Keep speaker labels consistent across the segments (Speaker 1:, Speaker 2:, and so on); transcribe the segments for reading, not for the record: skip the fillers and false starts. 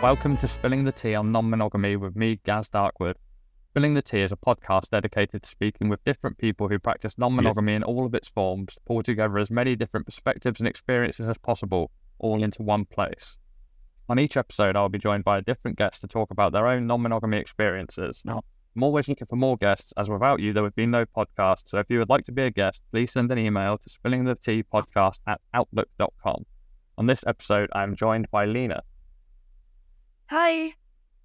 Speaker 1: Welcome to Spilling the Tea on Non-Monogamy with me, Gaz Darkwood. Spilling the Tea is a podcast dedicated to speaking with different people who practice non-monogamy in all of its forms, to pull together as many different perspectives and experiences as possible, all into one place. On each episode, I'll be joined by a different guest to talk about their own non-monogamy experiences. I'm always looking for more guests, as without you, there would be no podcast. So if you would like to be a guest, please send an email to spillingtheteapodcast@outlook.com. On this episode, I'm joined by Lina.
Speaker 2: Hi,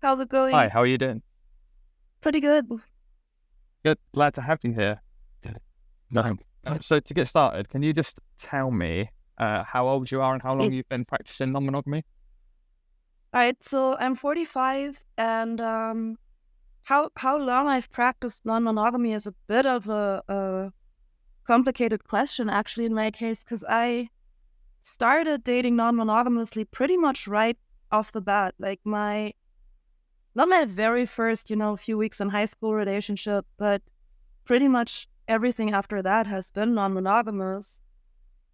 Speaker 2: how's it going?
Speaker 1: Hi, how are you doing?
Speaker 2: Pretty good.
Speaker 1: Good, glad to have you here. So to get started, can you just tell me how old you are and how long you've been practicing non-monogamy?
Speaker 2: All right, so I'm 45, and how long I've practiced non-monogamy is a bit of a complicated question, actually, in my case, because I started dating non-monogamously pretty much right off the bat. Like not my very first, few weeks in high school relationship, but pretty much everything after that has been non-monogamous.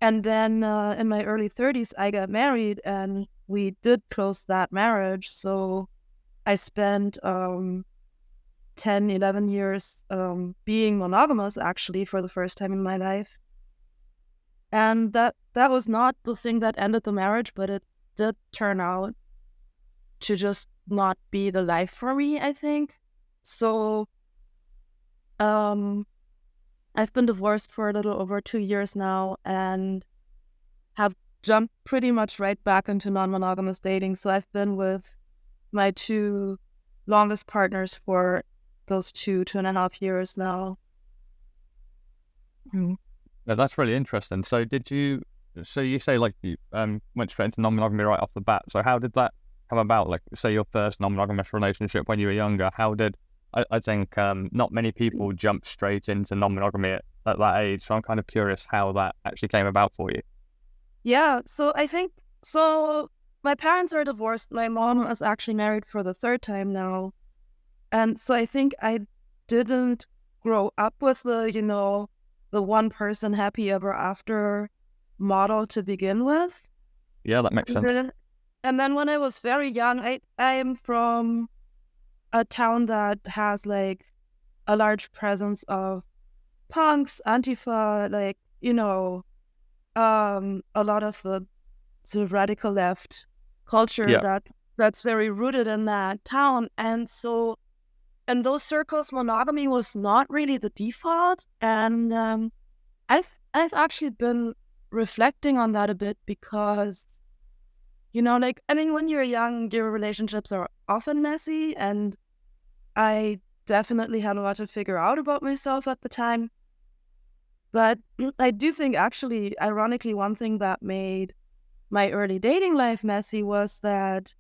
Speaker 2: And then in my early 30s, I got married, and we did close that marriage. So I spent 10, 11 years being monogamous, actually, for the first time in my life. And that was not the thing that ended the marriage, but it did turn out to just not be the life for me, I think. So I've been divorced for a little over 2 years now and have jumped pretty much right back into non-monogamous dating. So I've been with my two longest partners for those 2.5 years now.
Speaker 1: Yeah, that's really interesting. So you say like you went straight into non-monogamy right off the bat. So how did that come about? Like, say your first non-monogamous relationship when you were younger, how did, I think not many people jump straight into non-monogamy at that age. So I'm kind of curious how that actually came about for you.
Speaker 2: Yeah, so I think, my parents are divorced. My mom is actually married for the third time now. And so I think I didn't grow up with the one person happy ever after model to begin with.
Speaker 1: Yeah, that makes sense.
Speaker 2: And then when I was very young, I am from a town that has like a large presence of punks, Antifa, like, a lot of the sort of radical left culture that's very rooted in that town. And so in those circles, monogamy was not really the default. And I've actually been reflecting on that a bit because, when you're young, your relationships are often messy, and I definitely had a lot to figure out about myself at the time. But I do think, actually, ironically, one thing that made my early dating life messy was that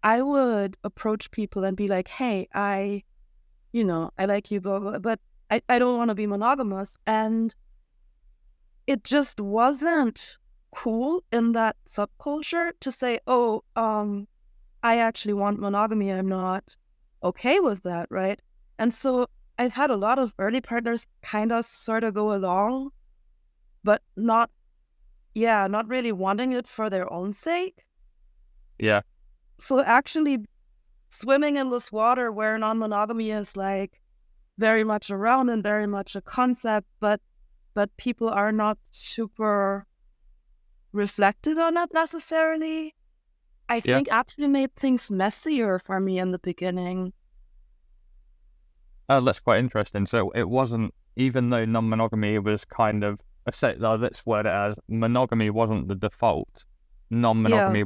Speaker 2: I would approach people and be like, hey, I like you, blah, blah, but I don't want to be monogamous. And it just wasn't cool in that subculture to say, I actually want monogamy. I'm not okay with that, right? And so I've had a lot of early partners kind of sort of go along, but not really wanting it for their own sake.
Speaker 1: Yeah.
Speaker 2: So actually swimming in this water where non-monogamy is like very much around and very much a concept, but people are not super reflected on it necessarily, I think actually made things messier for me in the beginning.
Speaker 1: That's quite interesting. So it wasn't, even though non-monogamy was kind of, let's word it as, monogamy wasn't the default, non-monogamy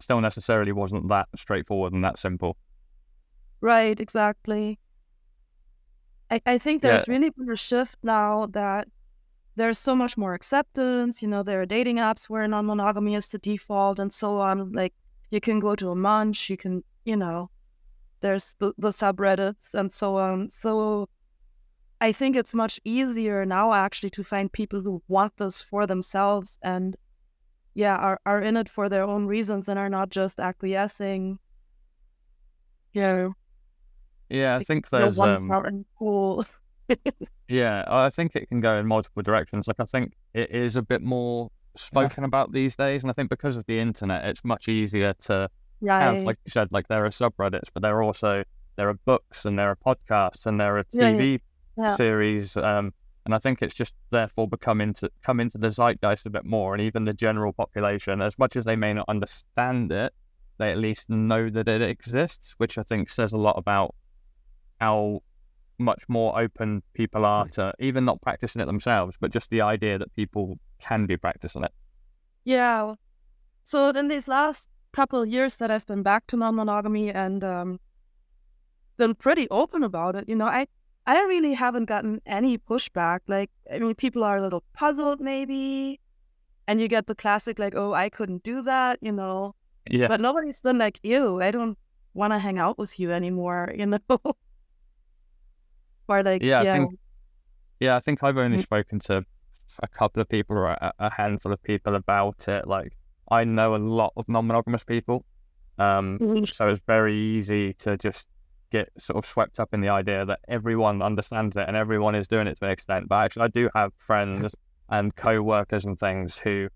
Speaker 1: still necessarily wasn't that straightforward and that simple.
Speaker 2: Right, exactly. I think there's really been a shift now that there's so much more acceptance. There are dating apps where non-monogamy is the default and so on. Like, you can go to a munch, you can, there's the subreddits and so on. So I think it's much easier now actually to find people who want this for themselves and are in it for their own reasons and are not just acquiescing.
Speaker 1: Yeah, I think there's
Speaker 2: cool.
Speaker 1: Yeah, I think it can go in multiple directions. Like, I think it is a bit more spoken about these days, and I think because of the internet, it's much easier to have,
Speaker 2: Right.
Speaker 1: like you said, like there are subreddits, but there are books and there are podcasts and there are
Speaker 2: Yeah, yeah,
Speaker 1: TV
Speaker 2: yeah.
Speaker 1: series. And I think it's just therefore come into the zeitgeist a bit more, and even the general population, as much as they may not understand it, they at least know that it exists, which I think says a lot about how much more open people are to even not practicing it themselves, but just the idea that people can be practicing it.
Speaker 2: Yeah. So in these last couple of years that I've been back to non-monogamy and been pretty open about it, I really haven't gotten any pushback. Like, I mean, people are a little puzzled maybe, and you get the classic like, "Oh, I couldn't do that,"
Speaker 1: Yeah,
Speaker 2: but nobody's been like, "Ew, I don't want to hang out with you anymore," or like,
Speaker 1: yeah,
Speaker 2: yeah.
Speaker 1: I think I've only
Speaker 2: Mhm.
Speaker 1: spoken to a couple of people or a handful of people about it. Like, I know a lot of non-monogamous people, so it's very easy to just get sort of swept up in the idea that everyone understands it and everyone is doing it to an extent. But actually, I do have friends and co-workers and things who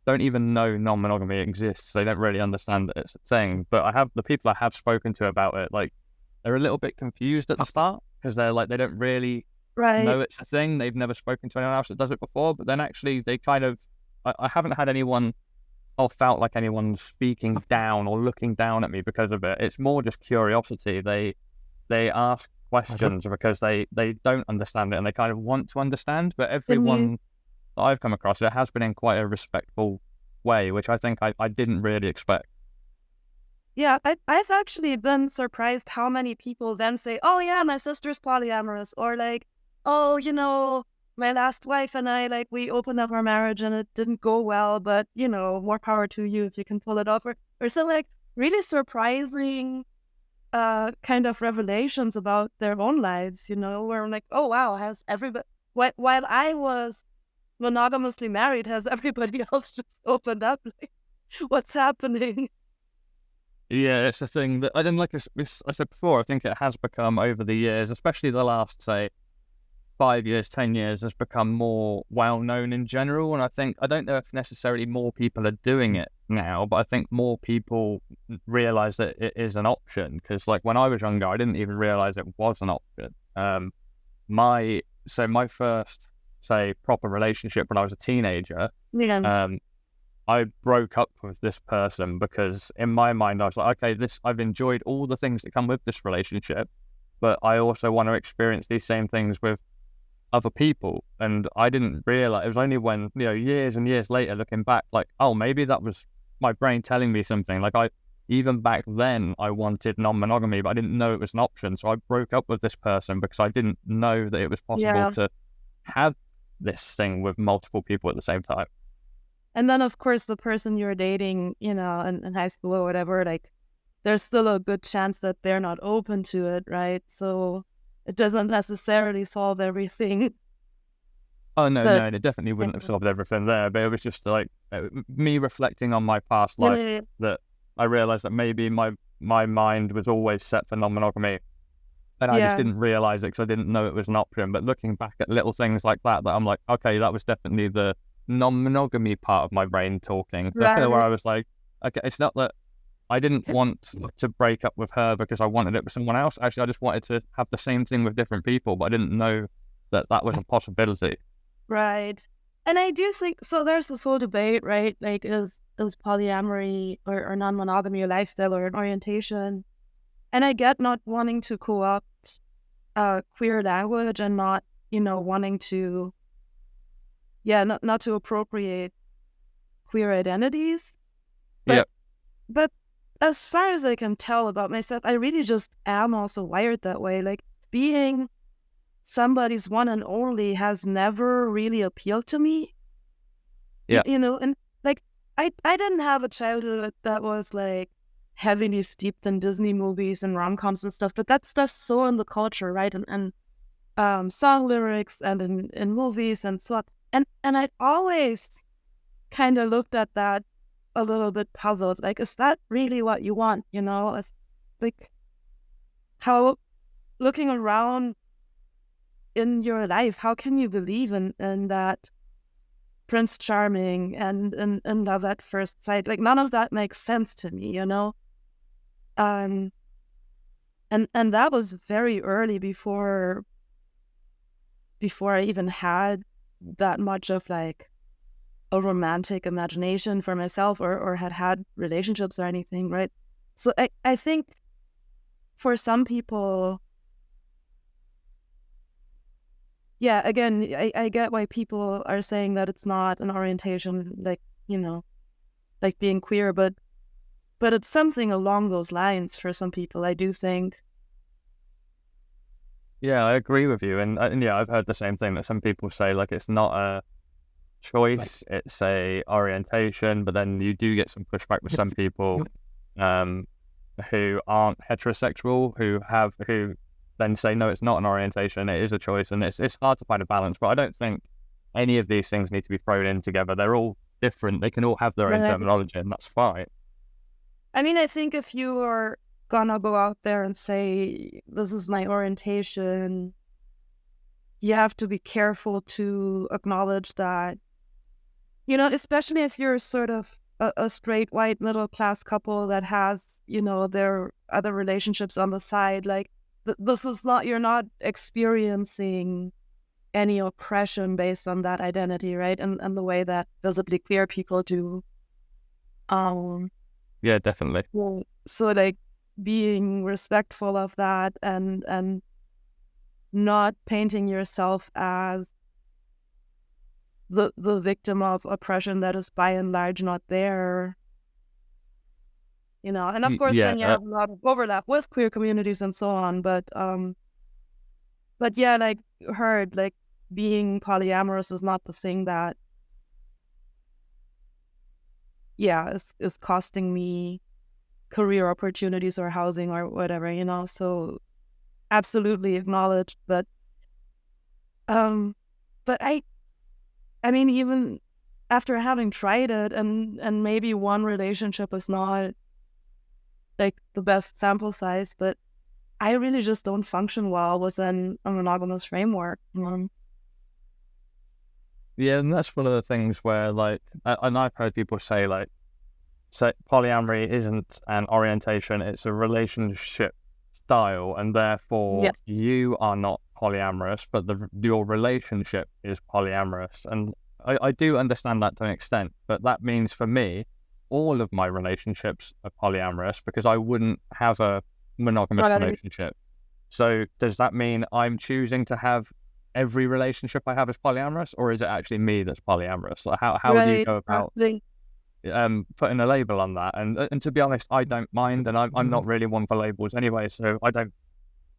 Speaker 1: don't even know non-monogamy exists. They don't really understand that it's a thing. But I have the people I have spoken to about it, like, they're a little bit confused at the start because they're like, they don't really
Speaker 2: Right.
Speaker 1: know it's a thing. They've never spoken to anyone else that does it before. But then actually they kind of, I haven't had anyone or felt like anyone's speaking down or looking down at me because of it. It's more just curiosity. They ask questions because they don't understand it and they kind of want to understand. But
Speaker 2: And you,
Speaker 1: everyone that I've come across, it has been in quite a respectful way, which I think I didn't really expect.
Speaker 2: yeah, I've actually been surprised how many people then say, "Oh yeah, my sister's polyamorous," or like, "Oh, my last wife and I, like, we opened up our marriage and it didn't go well, but more power to you if you can pull it off," or some like really surprising kind of revelations about their own lives, where I'm like, "Oh wow, has everybody while I was monogamously married, has everybody else just opened up? Like, what's happening?"
Speaker 1: Yeah, it's a thing that I didn't like. I said before, I think it has become over the years, especially the last, say, 5 years, 10 years, has become more well known in general. And I don't know if necessarily more people are doing it now, but I think more people realize that it is an option. Because like when I was younger, I didn't even realize it was an option. My first, say, proper relationship when I was a teenager,
Speaker 2: Yeah.
Speaker 1: um, I broke up with this person because in my mind I was like, okay, I've enjoyed all the things that come with this relationship, but I also want to experience these same things with other people. And I didn't realize, it was only when, years and years later looking back, like, oh, maybe that was my brain telling me something. Like, even back then I wanted non-monogamy, but I didn't know it was an option. So I broke up with this person because I didn't know that it was possible
Speaker 2: Yeah.
Speaker 1: to have this thing with multiple people at the same time.
Speaker 2: And then, of course, the person you're dating, in high school or whatever, like, there's still a good chance that they're not open to it, right? So it doesn't necessarily solve everything.
Speaker 1: Oh, no,
Speaker 2: But
Speaker 1: no, it definitely
Speaker 2: yeah,
Speaker 1: wouldn't have solved everything there, but it was just like me reflecting on my past
Speaker 2: yeah,
Speaker 1: life
Speaker 2: yeah,
Speaker 1: that I realized that maybe my mind was always set for non-monogamy and I just
Speaker 2: yeah,
Speaker 1: didn't realize it because I didn't know it was an option. But looking back at little things like that I'm like, okay, that was definitely the non-monogamy part of my brain talking, where
Speaker 2: right.
Speaker 1: I was like, okay, it's not that I didn't want to break up with her because I wanted it with someone else. Actually, I just wanted to have the same thing with different people, but I didn't know that that was a possibility.
Speaker 2: Right. And I do think so. There's this whole debate, right? Like, is polyamory or non-monogamy a lifestyle or an orientation? And I get not wanting to co-opt queer language and not, wanting to, yeah, not to appropriate queer identities.
Speaker 1: Yeah.
Speaker 2: But but as far as I can tell about myself, I really just am also wired that way. Like, being somebody's one and only has never really appealed to me.
Speaker 1: Yeah.
Speaker 2: And like, I didn't have a childhood that was like heavily steeped in Disney movies and rom-coms and stuff, but that stuff's so in the culture, right? And song lyrics and in movies and so on. And I always kind of looked at that a little bit puzzled. Like, is that really what you want? It's like, how, looking around in your life, how can you believe in that Prince Charming and love at first sight? Like, none of that makes sense to me. And that was very early before I even had that much of like a romantic imagination for myself or had relationships or anything, right? So I think for some people, yeah, again, I get why people are saying that it's not an orientation, like, like being queer, but it's something along those lines for some people, I do think.
Speaker 1: Yeah, I agree with you. And yeah, I've heard the same thing, that some people say like it's not a choice, it's a orientation, but then you do get some pushback with some people who aren't heterosexual, who then say no, it's not an orientation, it is a choice, and it's hard to find a balance. But I don't think any of these things need to be thrown in together. They're all different. They can all have their own
Speaker 2: Right.
Speaker 1: terminology, and that's fine.
Speaker 2: I mean, I think if you are gonna go out there and say, this is my orientation, you have to be careful to acknowledge that, especially if you're sort of a straight white middle class couple that has, their other relationships on the side, like this is not, you're not experiencing any oppression based on that identity, right? And the way that visibly queer people do.
Speaker 1: Yeah, definitely.
Speaker 2: Well, so like being respectful of that and not painting yourself as the victim of oppression that is by and large not there. And of course
Speaker 1: Yeah,
Speaker 2: then you have a lot of overlap with queer communities and so on, but yeah, like heard, like being polyamorous is not the thing that is costing me career opportunities or housing or whatever, so absolutely acknowledged. But I mean, even after having tried it, and maybe one relationship is not like the best sample size, but I really just don't function well within a monogamous framework.
Speaker 1: Yeah, and that's one of the things where, like, and I've heard people say, like, polyamory isn't an orientation, it's a relationship style, and therefore
Speaker 2: Yes.
Speaker 1: you are not polyamorous, but your relationship is polyamorous. And I do understand that to an extent, but that means for me, all of my relationships are polyamorous because I wouldn't have a monogamous relationship. So does that mean I'm choosing to have every relationship I have is polyamorous, or is it actually me that's polyamorous? Like how do you go about putting a label on that? And to be honest, I don't mind, and I'm not really one for labels anyway, so I don't.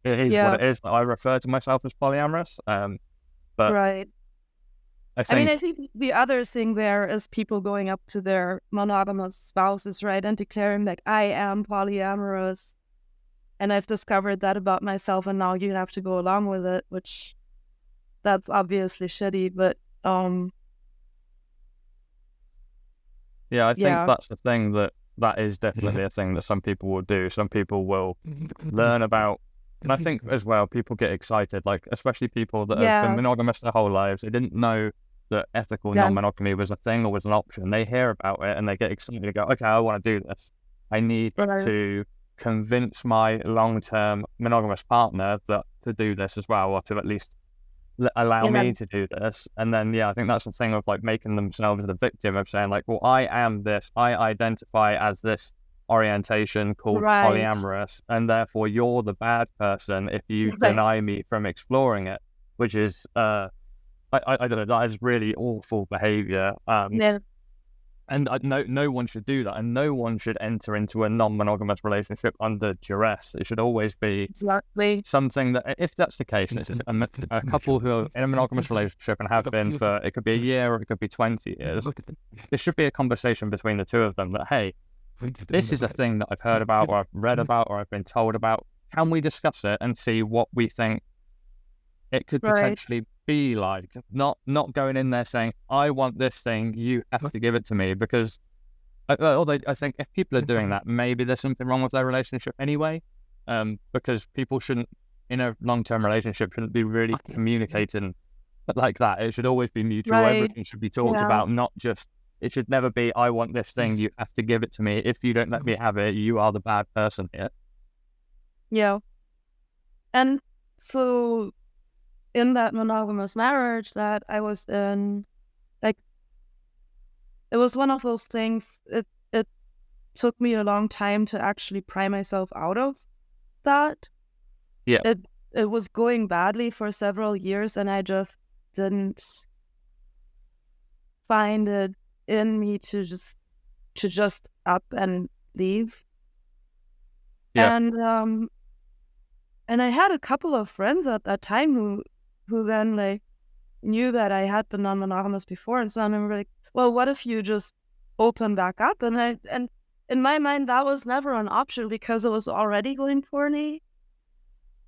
Speaker 1: It is what it is. I refer to myself as polyamorous, but
Speaker 2: right. I mean, I think the other thing there is people going up to their monogamous spouses, right, and declaring like, I am polyamorous, and I've discovered that about myself, and now you have to go along with it, which that's obviously shitty, but
Speaker 1: yeah, I think that's the thing, that is definitely a thing that some people will do. Some people will learn about, and I think as well, people get excited, like especially people that have been monogamous their whole lives. They didn't know that ethical non-monogamy was a thing or was an option. They hear about it and they get excited to go, okay, I want to do this. I need to convince my long-term monogamous partner to do this as well, or to at least allow me to do this. And then I think that's the thing of like making themselves the victim of saying like, well, I am this, I identify as this orientation called polyamorous, and therefore you're the bad person if you deny me from exploring it, which is I don't know, that is really awful behavior. And no one should do that, and no one should enter into a non-monogamous relationship under duress. It should always be something that, if that's the case, it's a couple who are in a monogamous relationship and have been for, it could be a year or it could be 20 years. There should be a conversation between the two of them that, hey, this is a thing that I've heard about or I've read about or I've been told about. Can we discuss it and see what we think it could potentially be like? Not going in there saying, I want this thing, you have to give it to me, because although I think if people are doing that, maybe there's something wrong with their relationship anyway, because people shouldn't, in a long-term relationship, shouldn't be really communicating like that. It should always be mutual. Everything should be talked about, not just It should never be, I want this thing, you have to give it to me. If you don't let me have it, you are the bad person here.
Speaker 2: Yeah. And so in that monogamous marriage that I was in, like, it was one of those things, it took me a long time to actually pry myself out of that.
Speaker 1: Yeah.
Speaker 2: It was going badly for several years, and I just didn't find it in me to just up and leave.
Speaker 1: Yeah.
Speaker 2: And I had a couple of friends at that time who then like knew that I had been non-monogamous before, and so I'm like, well, what if you just open back up? And in my mind that was never an option because it was already going poorly.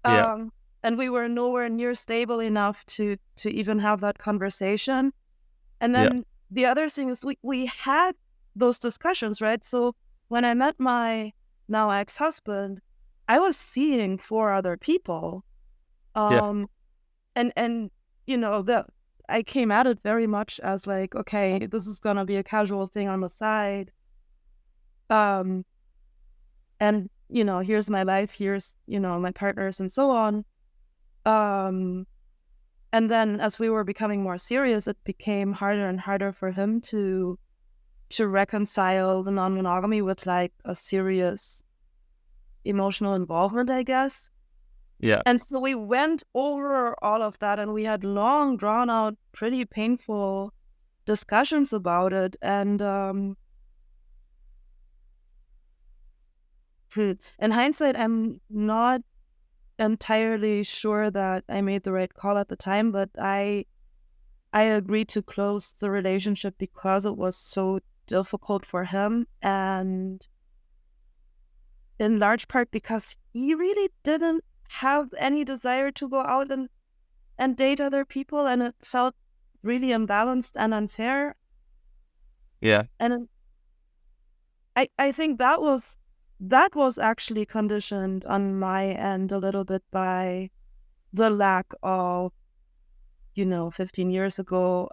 Speaker 1: Yeah.
Speaker 2: And we were nowhere near stable enough to even have that conversation. And
Speaker 1: Yeah.
Speaker 2: then the other thing is we had those discussions, right? So when I met my now ex-husband, I was seeing 4 other people.
Speaker 1: Yeah.
Speaker 2: And you know, I came at it very much as like, okay, this is gonna be a casual thing on the side. And you know, here's my life, here's, you know, my partners and so on. And then as we were becoming more serious, it became harder and harder for him to reconcile the non-monogamy with like a serious emotional involvement, I guess.
Speaker 1: Yeah.
Speaker 2: And so we went over all of that, and we had long, drawn out, pretty painful discussions about it. And in hindsight, I'm not entirely sure that I made the right call at the time, but I agreed to close the relationship because it was so difficult for him, and in large part because he really didn't have any desire to go out and date other people, and it felt really imbalanced and unfair.
Speaker 1: Yeah.
Speaker 2: And I think that was actually conditioned on my end a little bit by the lack of, you know, 15 years ago,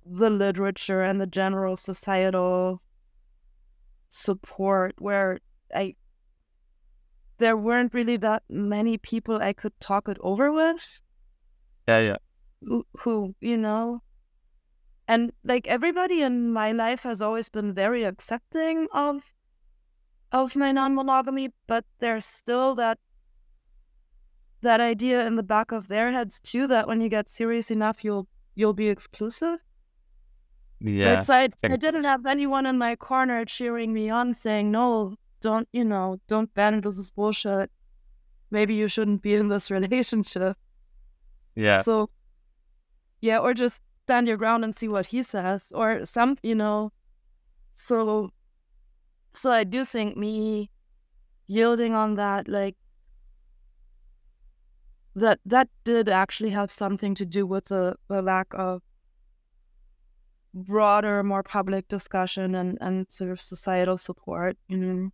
Speaker 2: the literature and the general societal support, where there weren't really that many people I could talk it over with.
Speaker 1: Yeah. Yeah.
Speaker 2: Who, you know, and like everybody in my life has always been very accepting of my non-monogamy, but there's still that idea in the back of their heads too, that when you get serious enough, you'll be exclusive. Right.
Speaker 1: Yeah.
Speaker 2: So I
Speaker 1: I think
Speaker 2: didn't have anyone in my corner cheering me on, saying, no, don't, you know, don't bend, this is bullshit. Maybe you shouldn't be in this relationship.
Speaker 1: yeah.
Speaker 2: So yeah, or just stand your ground and see what he says, or some, you know. So I do think me yielding on that, like, that did actually have something to do with the lack of broader, more public discussion and sort of societal support, you know.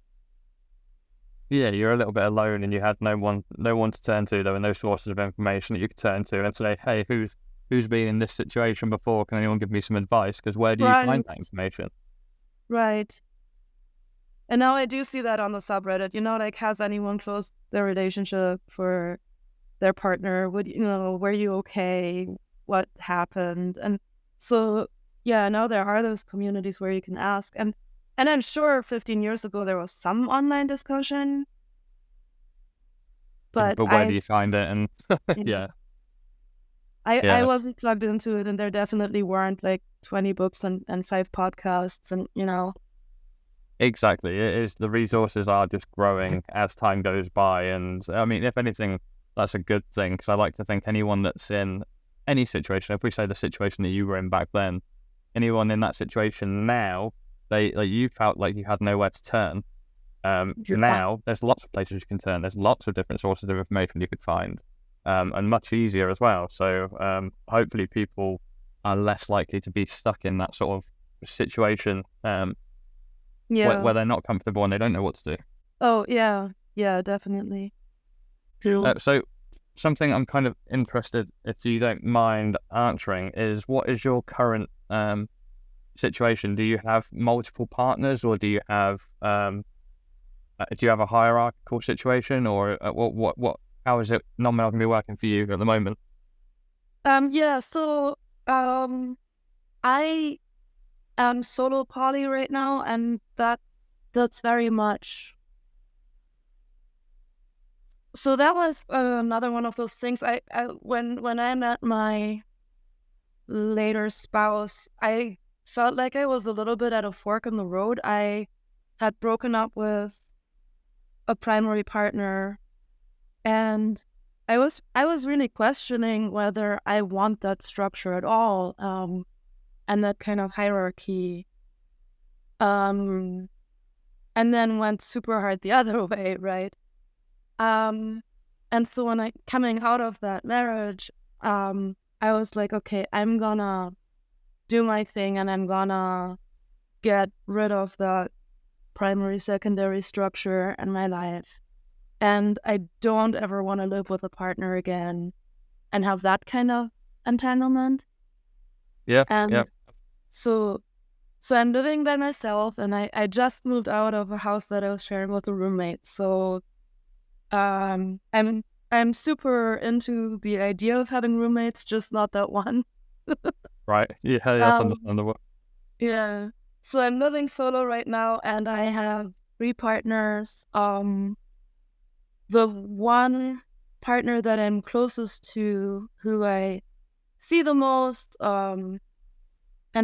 Speaker 1: Yeah, you're a little bit alone, and you had no one to turn to. There were no sources of information that you could turn to and say, "Hey, who's been in this situation before? Can anyone give me some advice?" Because where do you
Speaker 2: Right.
Speaker 1: find that information?
Speaker 2: Right. And now I do see that on the subreddit. You know, like, has anyone closed their relationship for their partner? Would, you know, were you okay? What happened? And so yeah, now there are those communities where you can ask, and I'm sure 15 years ago there was some online discussion, but
Speaker 1: But where do you find it? And
Speaker 2: yeah,
Speaker 1: yeah.
Speaker 2: I
Speaker 1: Yeah.
Speaker 2: wasn't plugged into it, and there definitely weren't like 20 books and 5 podcasts, and you know.
Speaker 1: Exactly. It is, the resources are just growing as time goes by, and I mean, if anything, that's a good thing, because I like to think anyone that's in any situation, if we say the situation that you were in back then, anyone in that situation now, you felt like you had nowhere to turn. Now there's lots of places you can turn. There's lots of different sources of information you could find, and much easier as well. So hopefully people are less likely to be stuck in that sort of situation.
Speaker 2: Yeah.
Speaker 1: Where they're not comfortable and they don't know what to do.
Speaker 2: Oh, yeah. Yeah, definitely.
Speaker 1: So something I'm kind of interested, if you don't mind answering, is what is your current situation, do you have multiple partners, or do you have a hierarchical situation, or how is it non-monogamy working for you at the moment?
Speaker 2: So I am solo poly right now, and that's very much. So that was another one of those things. When I met my later spouse, I felt like I was a little bit at a fork in the road. I had broken up with a primary partner, and I was really questioning whether I want that structure at all, and that kind of hierarchy. And then went super hard the other way, right? And so when I coming out of that marriage, I was like, okay, I'm gonna do my thing, and I'm gonna get rid of the primary secondary structure in my life. And I don't ever want to live with a partner again and have that kind of entanglement.
Speaker 1: Yeah,
Speaker 2: And
Speaker 1: yeah,
Speaker 2: so I'm living by myself, and I just moved out of a house that I was sharing with a roommate. So I'm super into the idea of having roommates, just not that one.
Speaker 1: right. Yeah, that's
Speaker 2: Um,
Speaker 1: understandable.
Speaker 2: yeah. So I'm living solo right now, and I have 3 partners. The one partner that I'm closest to, who I see the most, and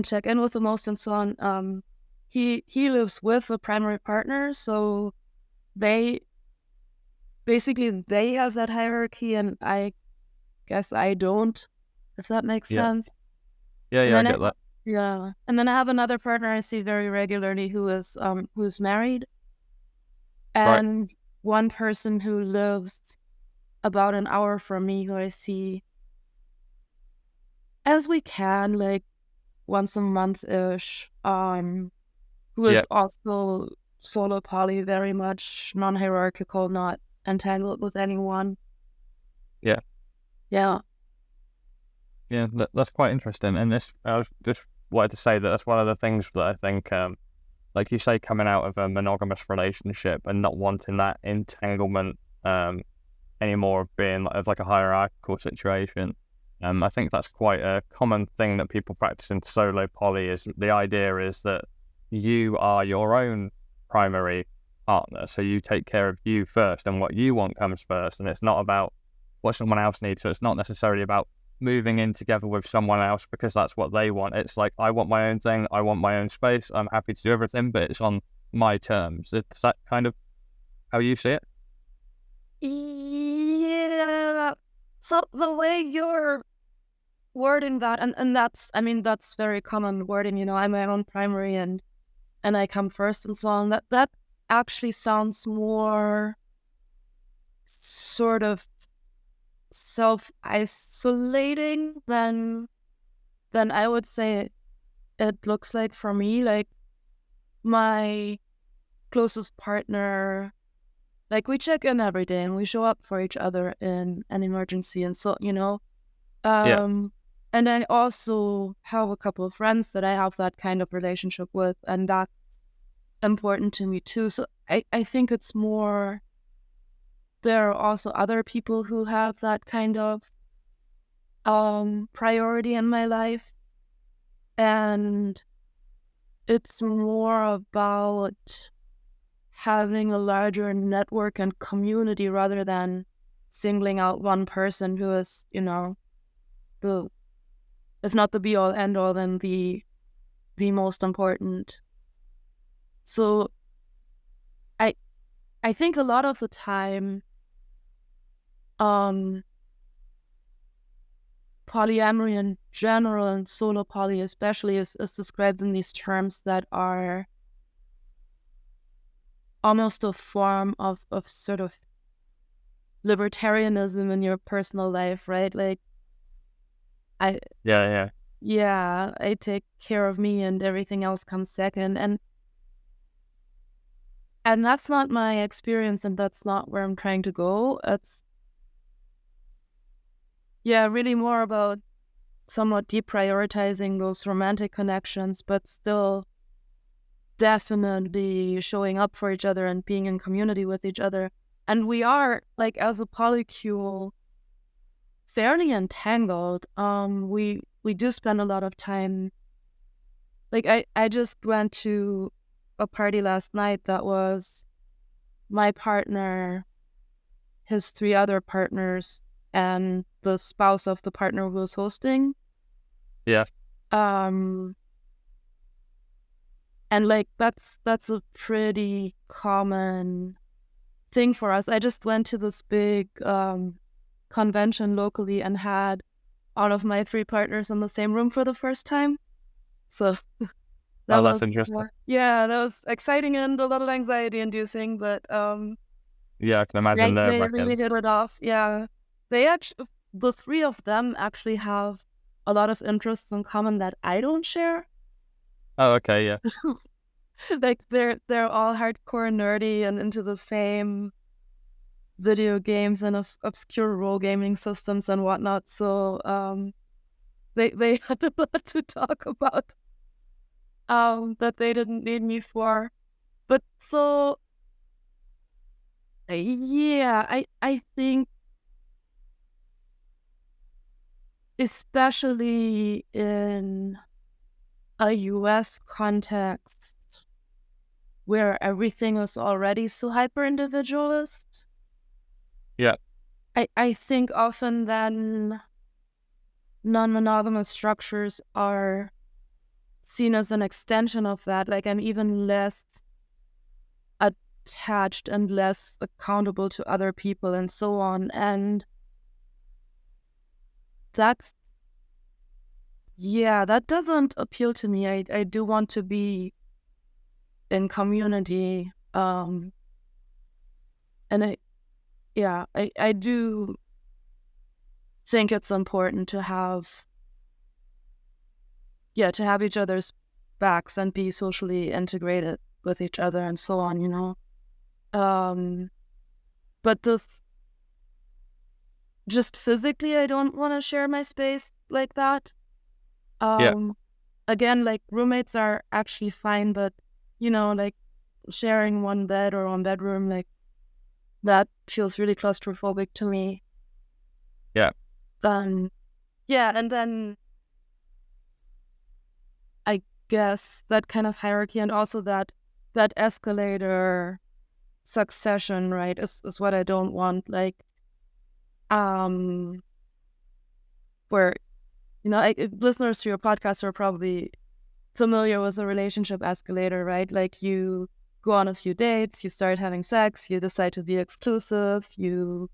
Speaker 2: check in with the most and so on, he lives with a primary partner, so they have that hierarchy, and I guess I don't, if that makes
Speaker 1: Yeah,
Speaker 2: sense.
Speaker 1: yeah,
Speaker 2: And
Speaker 1: yeah, I
Speaker 2: then
Speaker 1: get that.
Speaker 2: and then I have another partner I see very regularly who's married,
Speaker 1: Right.
Speaker 2: and one person who lives about an hour from me, who I see as we can, like once a month-ish, who
Speaker 1: Yeah,
Speaker 2: is also solo poly, very much non-hierarchical, not entangled with anyone.
Speaker 1: yeah,
Speaker 2: Yeah.
Speaker 1: yeah. That's quite interesting. And this, I was just wanted to say that that's one of the things that I think, like you say, coming out of a monogamous relationship and not wanting that entanglement anymore, of being like a hierarchical situation. I think that's quite a common thing that people practice in solo poly. Is the idea is that you are your own primary partner, so you take care of you first, and what you want comes first, and it's not about what someone else needs. So it's not necessarily about moving in together with someone else because that's what they want. It's like, I want my own thing, I want my own space, I'm happy to do everything, but it's on my terms. Is that kind of how you see it?
Speaker 2: Yeah. So the way you're wording that, and that's, I mean, that's very common wording, I'm my own primary, and I come first and so on. That actually sounds more sort of self-isolating than I would say it looks like for me. Like, my closest partner, like, we check in every day and we show up for each other in an emergency, and so,
Speaker 1: Yeah,
Speaker 2: and I also have a couple of friends that I have that kind of relationship with, and that's important to me too. So I think it's more, there are also other people who have that kind of priority in my life, and it's more about having a larger network and community rather than singling out one person who is, the, if not the be all end all, then the most important. So I think a lot of the time, polyamory in general and solo poly especially is described in these terms that are almost a form of sort of libertarianism in your personal life, right? Like, I
Speaker 1: yeah,
Speaker 2: I take care of me and everything else comes second, and that's not my experience, and that's not where I'm trying to go. It's really more about somewhat deprioritizing those romantic connections, but still definitely showing up for each other and being in community with each other. And we are, like, as a polycule, fairly entangled. We do spend a lot of time. Like, I just went to a party last night that was my partner, his 3 other partners, and the spouse of the partner who was hosting.
Speaker 1: Yeah.
Speaker 2: And like that's a pretty common thing for us. I just went to this big convention locally and had all of my 3 partners in the same room for the first time. So that
Speaker 1: that's
Speaker 2: was
Speaker 1: interesting.
Speaker 2: that was exciting and a little anxiety inducing, but
Speaker 1: yeah, I can imagine
Speaker 2: they really hit it off. Yeah. The 3 of them actually have a lot of interests in common that I don't share.
Speaker 1: Oh, okay, yeah.
Speaker 2: Like they're all hardcore nerdy and into the same video games and obscure role gaming systems and whatnot. So they had a lot to talk about that they didn't need me for. But so yeah, I think especially in a US context where everything is already so hyper individualist.
Speaker 1: Yeah.
Speaker 2: I think often then non-monogamous structures are seen as an extension of that. Like I'm even less attached and less accountable to other people and so on. And that doesn't appeal to me. I do want to be in community. And I do think it's important to have each other's backs and be socially integrated with each other and so on, you know. But this just physically, I don't want to share my space like that. Again, like roommates are actually fine, but you know, like sharing one bed or one bedroom, like that feels really claustrophobic to me.
Speaker 1: Yeah.
Speaker 2: And then I guess that kind of hierarchy and also that escalator succession, right, is what I don't want. Like, where, you know, listeners to your podcast are probably familiar with the relationship escalator, right? Like you go on a few dates, you start having sex, you decide to be exclusive, you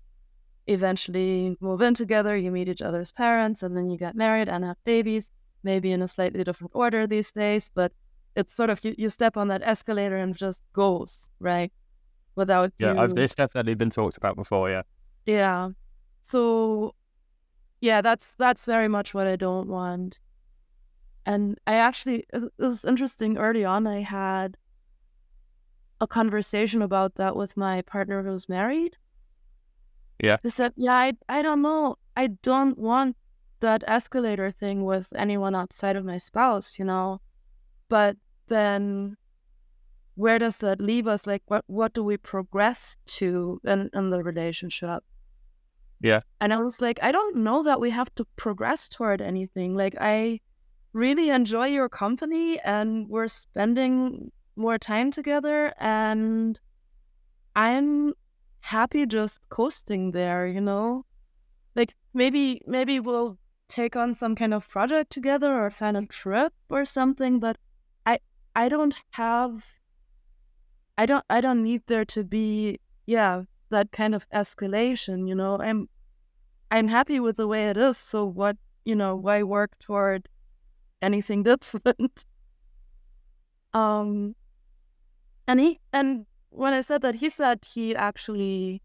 Speaker 2: eventually move in together, you meet each other's parents, and then you get married and have babies, maybe in a slightly different order these days, but it's sort of, you step on that escalator and it just goes, right? Without
Speaker 1: it's definitely been talked about before, yeah.
Speaker 2: Yeah. So, yeah, that's very much what I don't want. And I actually, it was interesting, early on, I had a conversation about that with my partner who's married.
Speaker 1: Yeah.
Speaker 2: He said, yeah, I don't know. I don't want that escalator thing with anyone outside of my spouse, you know? But then where does that leave us? Like, what do we progress to in the relationship?
Speaker 1: Yeah.
Speaker 2: And I was like, I don't know that we have to progress toward anything. Like, I really enjoy your company and we're spending more time together and I'm happy just coasting there, you know? Like maybe we'll take on some kind of project together or plan a trip or something, but I don't need there to be that kind of escalation, you know? I'm happy with the way it is, so what, you know, why work toward anything different? And when I said that, he said he actually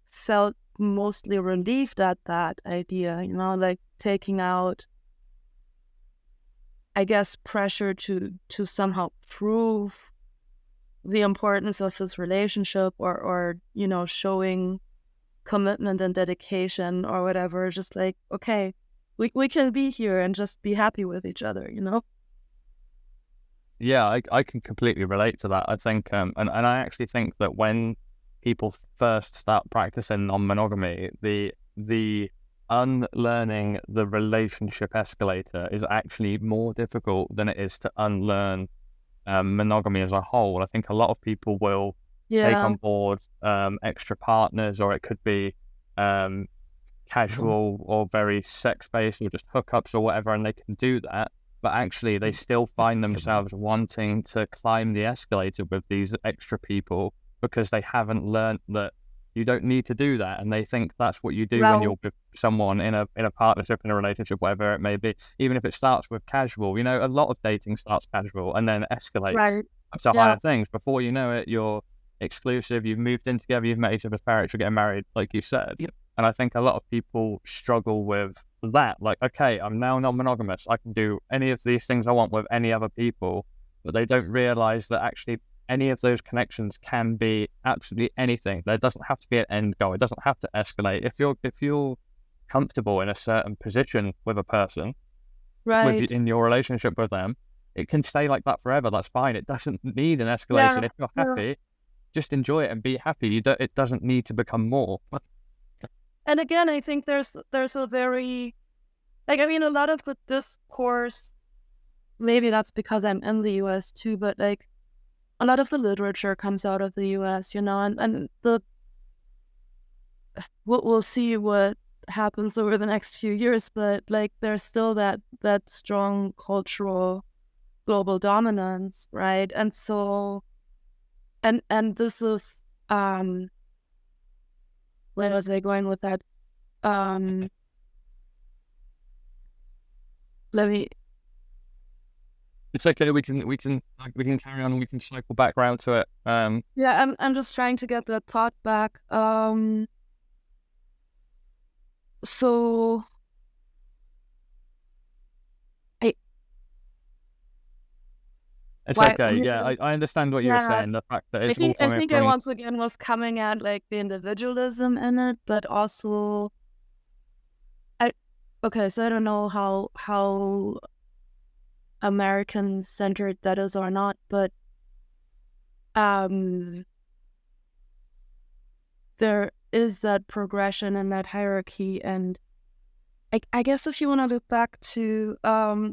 Speaker 2: felt mostly relieved at that idea, you know, like taking out, I guess, pressure to somehow prove the importance of this relationship or you know, showing commitment and dedication or whatever. Just like, okay, we can be here and just be happy with each other,
Speaker 1: Yeah, I can completely relate to that. I think, and I actually think that when people first start practicing non-monogamy, the unlearning the relationship escalator is actually more difficult than it is to unlearn monogamy as a whole. I think a lot of people will take
Speaker 2: Yeah.
Speaker 1: on board extra partners, or it could be casual or very sex-based or just hookups or whatever, and they can do that. But actually, they still find themselves wanting to climb the escalator with these extra people because they haven't learned that you don't need to do that, and they think that's what you do when
Speaker 2: Right.
Speaker 1: you're with someone in a partnership, in a relationship, whatever it may be. Even if it starts with casual, a lot of dating starts casual and then escalates
Speaker 2: Right.
Speaker 1: up to
Speaker 2: Yeah.
Speaker 1: higher things. Before you know it, you're exclusive. You've moved in together. You've met each other's parents. You're getting married, like you said.
Speaker 2: Yep.
Speaker 1: And I think a lot of people struggle with that. Like, okay, I'm now non-monogamous. I can do any of these things I want with any other people, but they don't realize that actually any of those connections can be absolutely anything. There doesn't have to be an end goal. It doesn't have to escalate. If you're comfortable in a certain position with a person,
Speaker 2: Right.
Speaker 1: in your relationship with them, it can stay like that forever. That's fine. It doesn't need an escalation.
Speaker 2: Yeah.
Speaker 1: If you're
Speaker 2: Yeah.
Speaker 1: happy, just enjoy it and be happy. It doesn't need to become more.
Speaker 2: And again, I think there's a very, like, I mean, a lot of the discourse, maybe that's because I'm in the US too, but like a lot of the literature comes out of the US, and we'll see what happens over the next few years, but like there's still that strong cultural global dominance, right? And so and this is where was I going with that? Let me
Speaker 1: It's okay. We can carry on. And we can cycle back around to it.
Speaker 2: Yeah, I'm just trying to get that thought back. So I
Speaker 1: It's
Speaker 2: why
Speaker 1: okay. Yeah, I understand what you're
Speaker 2: yeah,
Speaker 1: saying. The fact that it's all
Speaker 2: I
Speaker 1: coming
Speaker 2: think I
Speaker 1: from.
Speaker 2: once again was coming at like the individualism in it, but also I okay, so I don't know how American centered that is or not, but um there is that progression and that hierarchy, and I guess if you want to look back to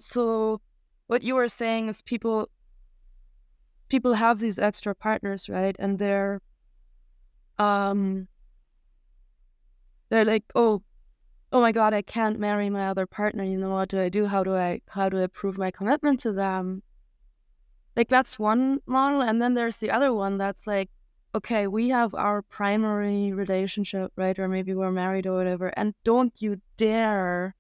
Speaker 2: so what you were saying is people have these extra partners, right? And um they're like, oh my God, I can't marry my other partner. What do I do? How do I prove my commitment to them? Like that's one model, and then there's the other one that's like, okay, we have our primary relationship, right? Or maybe we're married or whatever, and don't you dare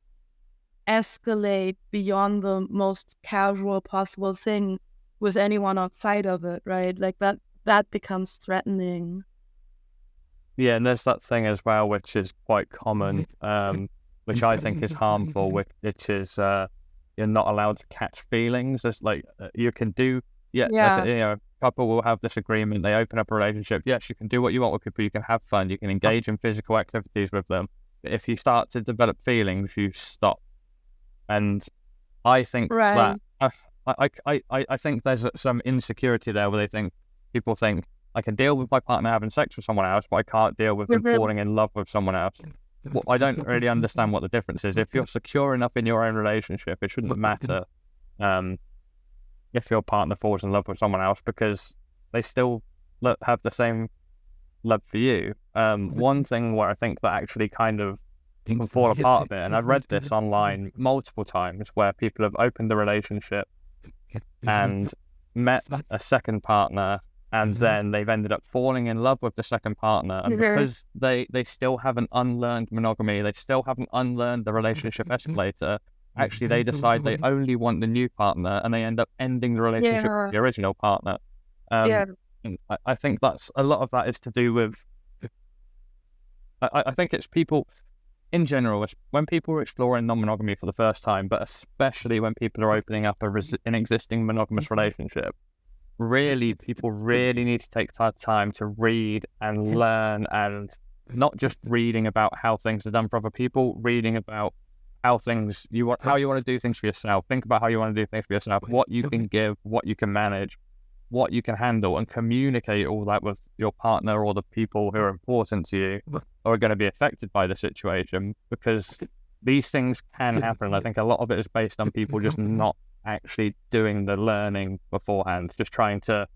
Speaker 2: escalate beyond the most casual possible thing with anyone outside of it, right? Like that becomes threatening.
Speaker 1: Yeah, and there's that thing as well, which is quite common, which I think is harmful, which is you're not allowed to catch feelings. It's like you can do, yeah,
Speaker 2: Yeah.
Speaker 1: a couple will have this agreement. They open up a relationship. Yes, you can do what you want with people. You can have fun. You can engage in physical activities with them. But if you start to develop feelings, you stop. And I think that
Speaker 2: Right.
Speaker 1: I think there's some insecurity there where people think I can deal with my partner having sex with someone else, but I can't deal with them falling in love with someone else. Well, I don't really understand what the difference is. If you're secure enough in your own relationship, it shouldn't matter if your partner falls in love with someone else because they still have the same love for you. One thing where I think that actually kind of can fall apart a bit, and I've read this online multiple times, where people have opened the relationship and met a second partner, and then they've ended up falling in love with the second partner, and because they still haven't unlearned monogamy, they still haven't unlearned the relationship escalator, actually they decide they only want the new partner, and they end up ending the relationship with the original partner.
Speaker 2: Yeah.
Speaker 1: And I think that's a lot of that is to do with I think it's people in general, when people are exploring non-monogamy for the first time, but especially when people are opening up an existing monogamous relationship, people really need to take time to read and learn, and not just reading about how things are done for other people, reading about how you want to do things for yourself. Think about how you want to do things for yourself, what you can give, what you can manage, what you can handle, and communicate all that with your partner or the people who are important to you or are going to be affected by the situation, because these things can happen. I think a lot of it is based on people just not actually doing the learning beforehand, just trying to.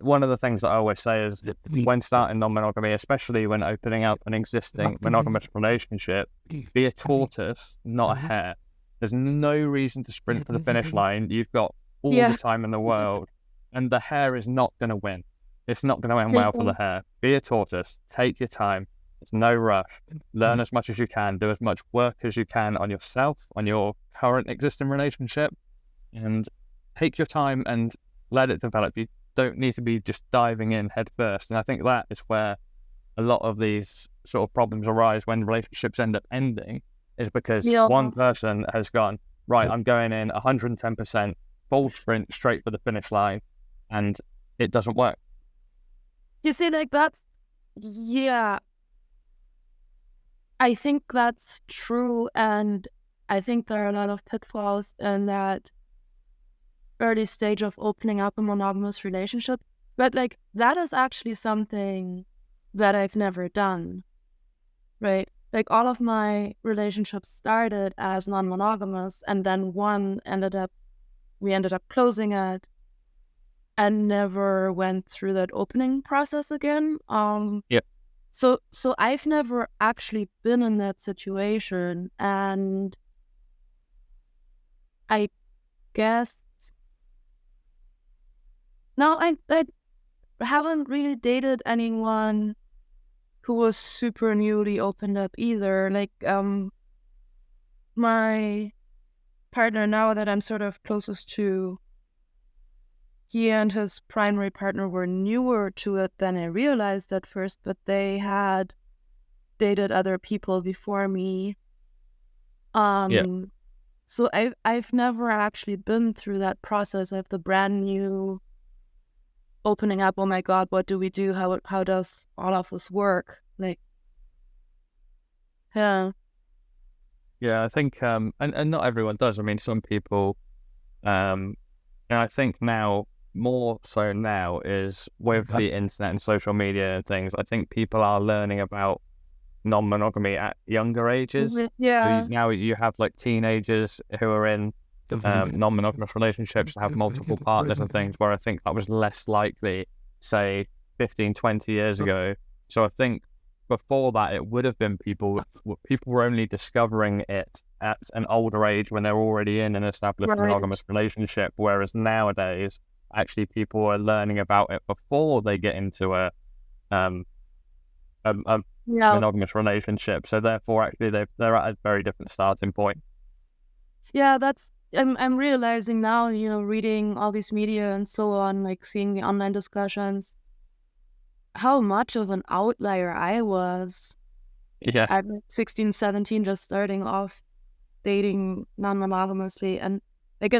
Speaker 1: One of the things that I always say is when starting non-monogamy, especially when opening up an existing monogamous relationship, be a tortoise, not a hare. There's no reason to sprint for the finish line. You've got all the time in the world, and the hare is not going to win. It's not going to end well for the hare. Be a tortoise. Take your time. There's no rush. Learn as much as you can. Do as much work as you can on yourself, on your current existing relationship, and take your time and let it develop. You don't need to be just diving in head first. And I think that is where a lot of these sort of problems arise when relationships end up ending, is because one person has gone, right, I'm going in 110%, full sprint, straight for the finish line, and it doesn't work.
Speaker 2: You see, like that's, I think that's true. And I think there are a lot of pitfalls in that early stage of opening up a monogamous relationship, but like that is actually something that I've never done, right? Like all of my relationships started as non-monogamous, and then we ended up closing it and never went through that opening process again. So I've never actually been in that situation, and I guess no, I haven't really dated anyone who was super newly opened up either. Like, my partner now that I'm sort of closest to, he and his primary partner were newer to it than I realized at first, but they had dated other people before me. So I've never actually been through that process of the brand new opening up. Oh my God, what do we do? How does all of this work? Like,
Speaker 1: yeah, I think and not everyone does. I mean, some people, and I think now more so now is with the internet and social media and things. I think people are learning about non-monogamy at younger ages.
Speaker 2: Yeah.
Speaker 1: So now you have like teenagers who are in non-monogamous relationships, have multiple partners and things, where I think that was less likely, say, 15, 20 years ago. So I think before that, it would have been people were only discovering it at an older age when they're already in an established monogamous relationship, whereas nowadays, actually, people are learning about it before they get into a monogamous relationship. So therefore, actually, they're at a very different starting point.
Speaker 2: Yeah, I'm realizing now, reading all these media and so on, like seeing the online discussions, how much of an outlier I was at 16, 17, just starting off dating non-monogamously. And like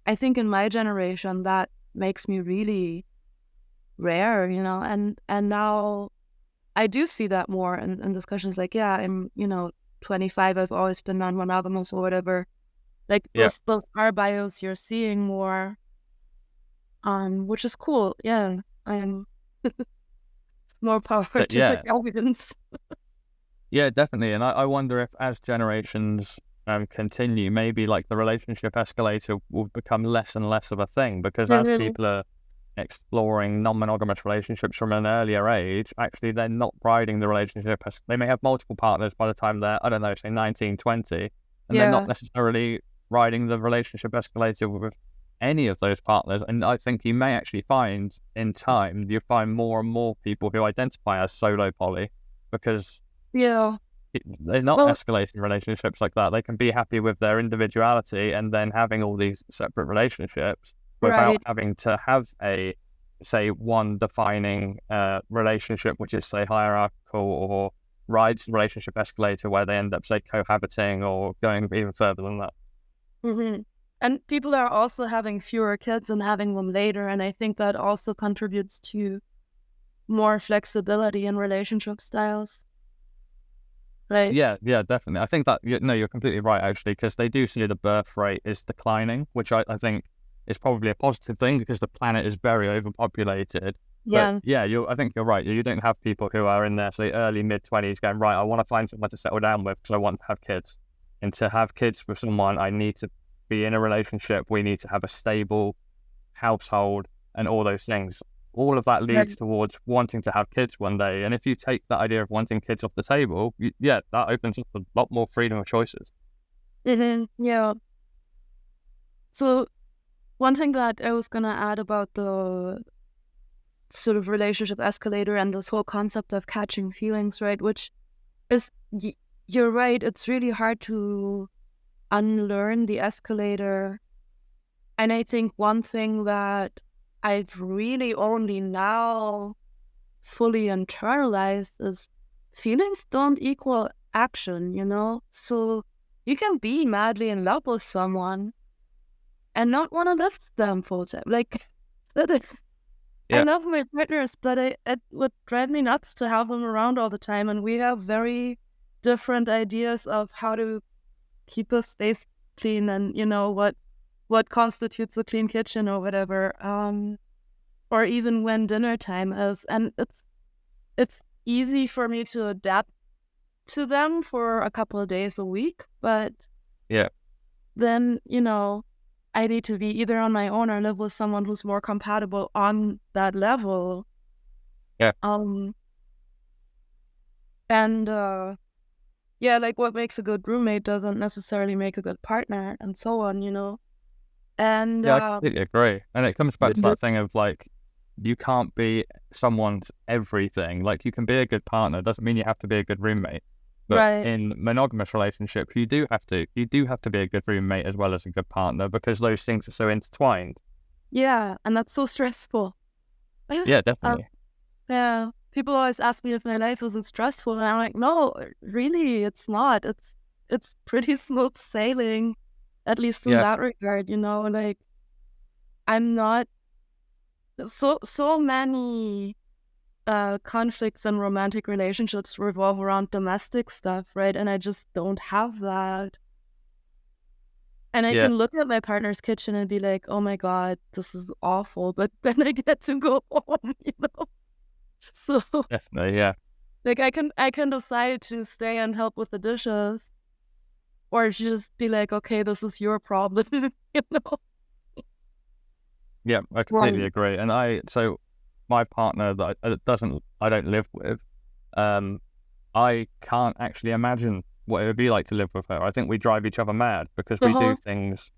Speaker 2: I think in my generation, that makes me really rare, and now I do see that more in discussions like, I'm, 25, I've always been non-monogamous or whatever. Like those are bios you're seeing more, which is cool. Yeah, I'm more power to the evidence.
Speaker 1: Yeah, definitely. And I wonder if as generations continue, maybe like the relationship escalator will become less and less of a thing, because as people are exploring non-monogamous relationships from an earlier age, actually they're not riding the relationship. They may have multiple partners by the time they're, I don't know, say 19, 20, and they're not necessarily riding the relationship escalator with any of those partners. And I think you may actually find in time, you find more and more people who identify as solo poly, because they're not escalating relationships like that. They can be happy with their individuality and then having all these separate relationships without having to have a, say, one defining relationship, which is, say, hierarchical, or rides the relationship escalator where they end up, say, cohabiting or going even further than that.
Speaker 2: And people are also having fewer kids and having them later, and I think that also contributes to more flexibility in relationship styles. right?
Speaker 1: Yeah, definitely. I think that, no, you're completely right, actually, because they do see the birth rate is declining, which I think is probably a positive thing because the planet is very overpopulated. But
Speaker 2: Yeah.
Speaker 1: yeah, I think you're right. You don't have people who are in their, say, early, mid-20s going, right, I want to find someone to settle down with because I want to have kids. And to have kids with someone, I need to be in a relationship. We need to have a stable household and all those things. All of that leads
Speaker 2: Right.
Speaker 1: towards wanting to have kids one day. And if you take that idea of wanting kids off the table, that opens up a lot more freedom of choices.
Speaker 2: Yeah. So one thing that I was gonna add about the sort of relationship escalator and this whole concept of catching feelings, right? Which is, you're right, it's really hard to unlearn the escalator. And I think one thing that I've really only now fully internalized is feelings don't equal action, you know? So you can be madly in love with someone and not want to live with them full time. Like, I
Speaker 1: Yeah,
Speaker 2: love my partners, but it would drive me nuts to have them around all the time. And we have very different ideas of how to keep a space clean and, you know, what constitutes a clean kitchen or whatever. Or even when dinner time is. And it's easy for me to adapt to them for a couple of days a week, but
Speaker 1: yeah,
Speaker 2: then, you know, I need to be either on my own or live with someone who's more compatible on that level.
Speaker 1: yeah.
Speaker 2: And yeah, like what makes a good roommate doesn't necessarily make a good partner, and so on, you know. And
Speaker 1: Yeah, I completely agree. And it comes back to that thing of like, you can't be someone's everything. Like, you can be a good partner, doesn't mean you have to be a good roommate. But
Speaker 2: right,
Speaker 1: in monogamous relationships, you do have to be a good roommate as well as a good partner because those things are so intertwined.
Speaker 2: yeah, and that's so stressful.
Speaker 1: Yeah,
Speaker 2: uh,
Speaker 1: definitely.
Speaker 2: yeah, people always ask me if my life isn't stressful, and I'm like, no, really, it's not. It's pretty smooth sailing, at least in
Speaker 1: Yeah,
Speaker 2: that regard, you know. Like, I'm not so many conflicts and romantic relationships revolve around domestic stuff, right? And I just don't have that. And I
Speaker 1: yeah,
Speaker 2: can look at my partner's kitchen and be like, oh my God, this is awful. But then I get to go home, you know? So
Speaker 1: definitely. Yeah.
Speaker 2: like I can decide to stay and help with the dishes, or just be like, okay, this is your problem, you know?
Speaker 1: Yeah, I completely
Speaker 2: Right.
Speaker 1: agree. And so my partner that I don't live with, I can't actually imagine what it would be like to live with her. I think we drive each other mad because we do
Speaker 2: Uh-huh.
Speaker 1: things.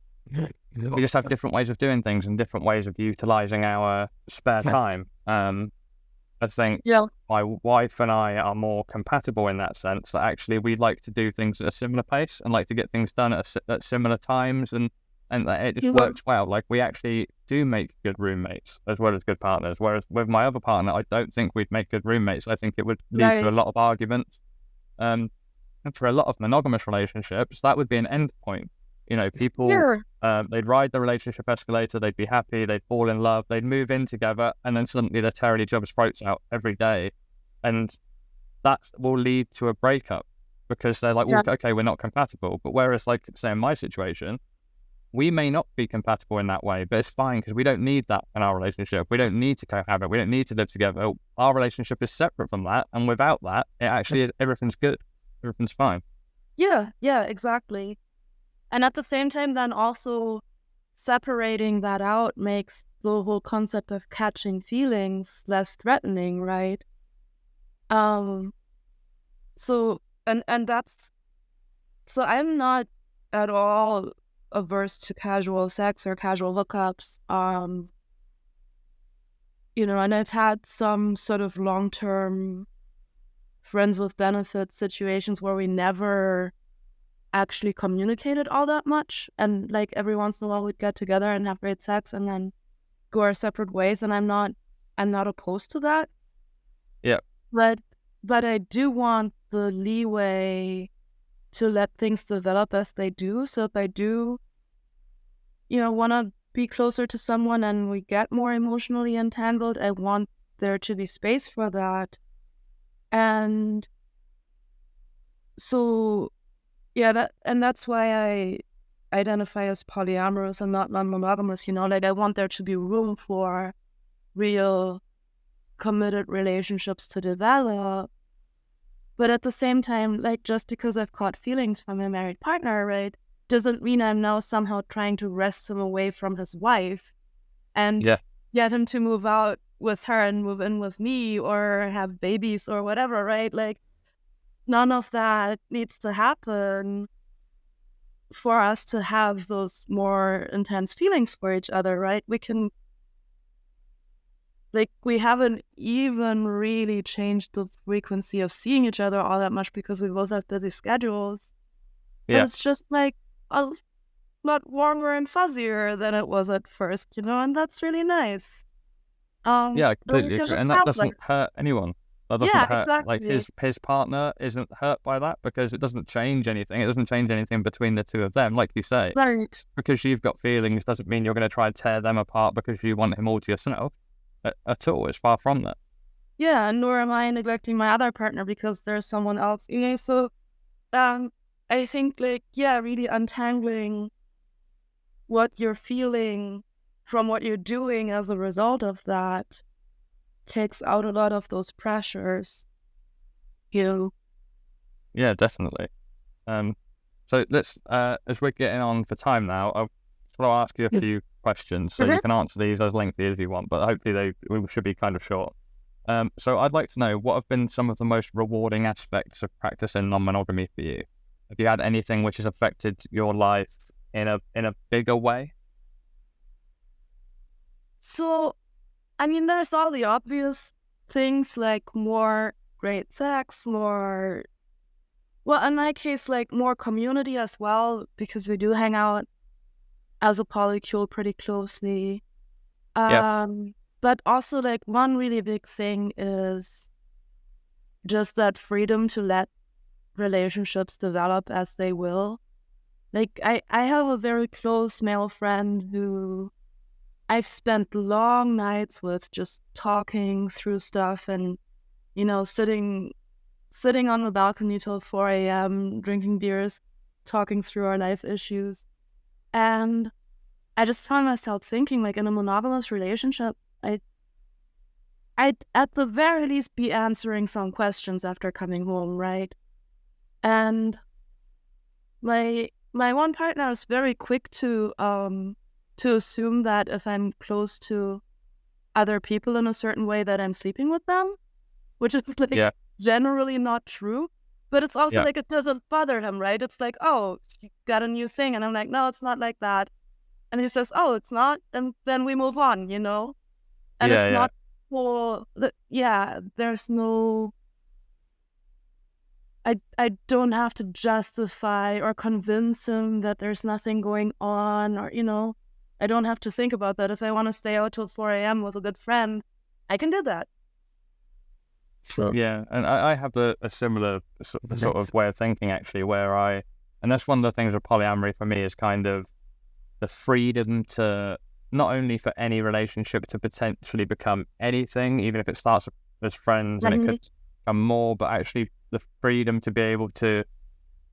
Speaker 1: We just have different ways of doing things and different ways of utilizing our spare time. I think
Speaker 2: Yeah.
Speaker 1: my wife and I are more compatible in that sense, that actually we like to do things at a similar pace and like to get things done at similar times, and that it just
Speaker 2: Yeah.
Speaker 1: works well. Like, we actually do make good roommates as well as good partners. Whereas with my other partner, I don't think we'd make good roommates. I think it would lead to a
Speaker 2: Right.
Speaker 1: lot of arguments. And for a lot of monogamous relationships, that would be an end point. You know, people,
Speaker 2: Yeah.
Speaker 1: they'd ride the relationship escalator, they'd be happy, they'd fall in love, they'd move in together, and then suddenly they're tearing each other's throats out every day. And that will lead to a breakup because they're like, well,
Speaker 2: Yeah.
Speaker 1: okay, we're not compatible. But whereas, like, say, in my situation, we may not be compatible in that way, but it's fine because we don't need that in our relationship. We don't need to cohabit. We don't need to live together. Our relationship is separate from that. And without that, it actually is, everything's good. Everything's fine.
Speaker 2: Yeah. Yeah. Exactly. And at the same time, then also separating that out makes the whole concept of catching feelings less threatening, right? Um, so and that's so I'm not at all averse to casual sex or casual hookups. You know, and I've had some sort of long-term friends with benefits situations where we never actually communicated all that much, and like every once in a while we'd get together and have great sex and then go our separate ways, and I'm not opposed to that.
Speaker 1: Yeah.
Speaker 2: But I do want the leeway to let things develop as they do. So if I do, you know, want to be closer to someone and we get more emotionally entangled, I want there to be space for that. And So yeah, that's why I identify as polyamorous and not non-monogamous. Like I want there to be room for real committed relationships to develop. But at the same time, like just because I've caught feelings from a married partner, right, doesn't mean I'm now somehow trying to wrest him away from his wife and
Speaker 1: Yeah.
Speaker 2: get him to move out with her and move in with me or have babies or whatever, right? Like none of that needs to happen for us to have those more intense feelings for each other, right? We haven't even really changed the frequency of seeing each other all that much because we both have busy schedules. But
Speaker 1: Yeah.
Speaker 2: it's just like a lot warmer and fuzzier than it was at first, and that's really nice.
Speaker 1: Yeah, I
Speaker 2: And we
Speaker 1: completely
Speaker 2: can
Speaker 1: agree.
Speaker 2: just
Speaker 1: And that
Speaker 2: have like,
Speaker 1: doesn't hurt anyone. That doesn't
Speaker 2: yeah,
Speaker 1: hurt, like,
Speaker 2: exactly.
Speaker 1: his partner isn't hurt by that because it doesn't change anything. It doesn't change anything between the two of them, like you say.
Speaker 2: Right.
Speaker 1: Because you've got feelings doesn't mean you're going to try and tear them apart because you want him all to yourself. At all. It's far from that.
Speaker 2: Yeah, nor am I neglecting my other partner because there's someone else. So I think like, yeah, really untangling what you're feeling from what you're doing as a result of that takes out a lot of those pressures.
Speaker 1: Yeah, definitely. So let's, as we're getting on for time now, I'll ask you a few questions so you can answer these as lengthy as you want, but hopefully we should be kind of short. So I'd like to know what have been some of the most rewarding aspects of practicing non-monogamy for you? Have you had anything which has affected your life in a bigger way?
Speaker 2: So, I mean, there's all the obvious things like more great sex, well, in my case, like more community as well, because we do hang out as a polycule pretty closely.
Speaker 1: Yeah.
Speaker 2: But also like one really big thing is just that freedom to let relationships develop as they will. Like I have a very close male friend who I've spent long nights with just talking through stuff and, sitting on the balcony till 4 a.m., drinking beers, talking through our life issues. And I just found myself thinking, like, in a monogamous relationship, I'd at the very least be answering some questions after coming home, right? And my one partner is very quick to assume that if I'm close to other people in a certain way that I'm sleeping with them, which is like
Speaker 1: Yeah.
Speaker 2: generally not true. But it's also
Speaker 1: Yeah.
Speaker 2: like it doesn't bother him, right? It's like, oh, you got a new thing. And I'm like, no, it's not like that. And he says, oh, it's not. And then we move on, And
Speaker 1: Yeah.
Speaker 2: it's
Speaker 1: Yeah.
Speaker 2: not there's no, I don't have to justify or convince him that there's nothing going on or, I don't have to think about that. If I want to stay out till 4 a.m. with a good friend, I can do that. So
Speaker 1: Yeah, and I have a similar sort of way of thinking actually, and that's one of the things with polyamory for me is kind of the freedom to not only for any relationship to potentially become anything, even if it starts as friends and it could become more, but actually the freedom to be able to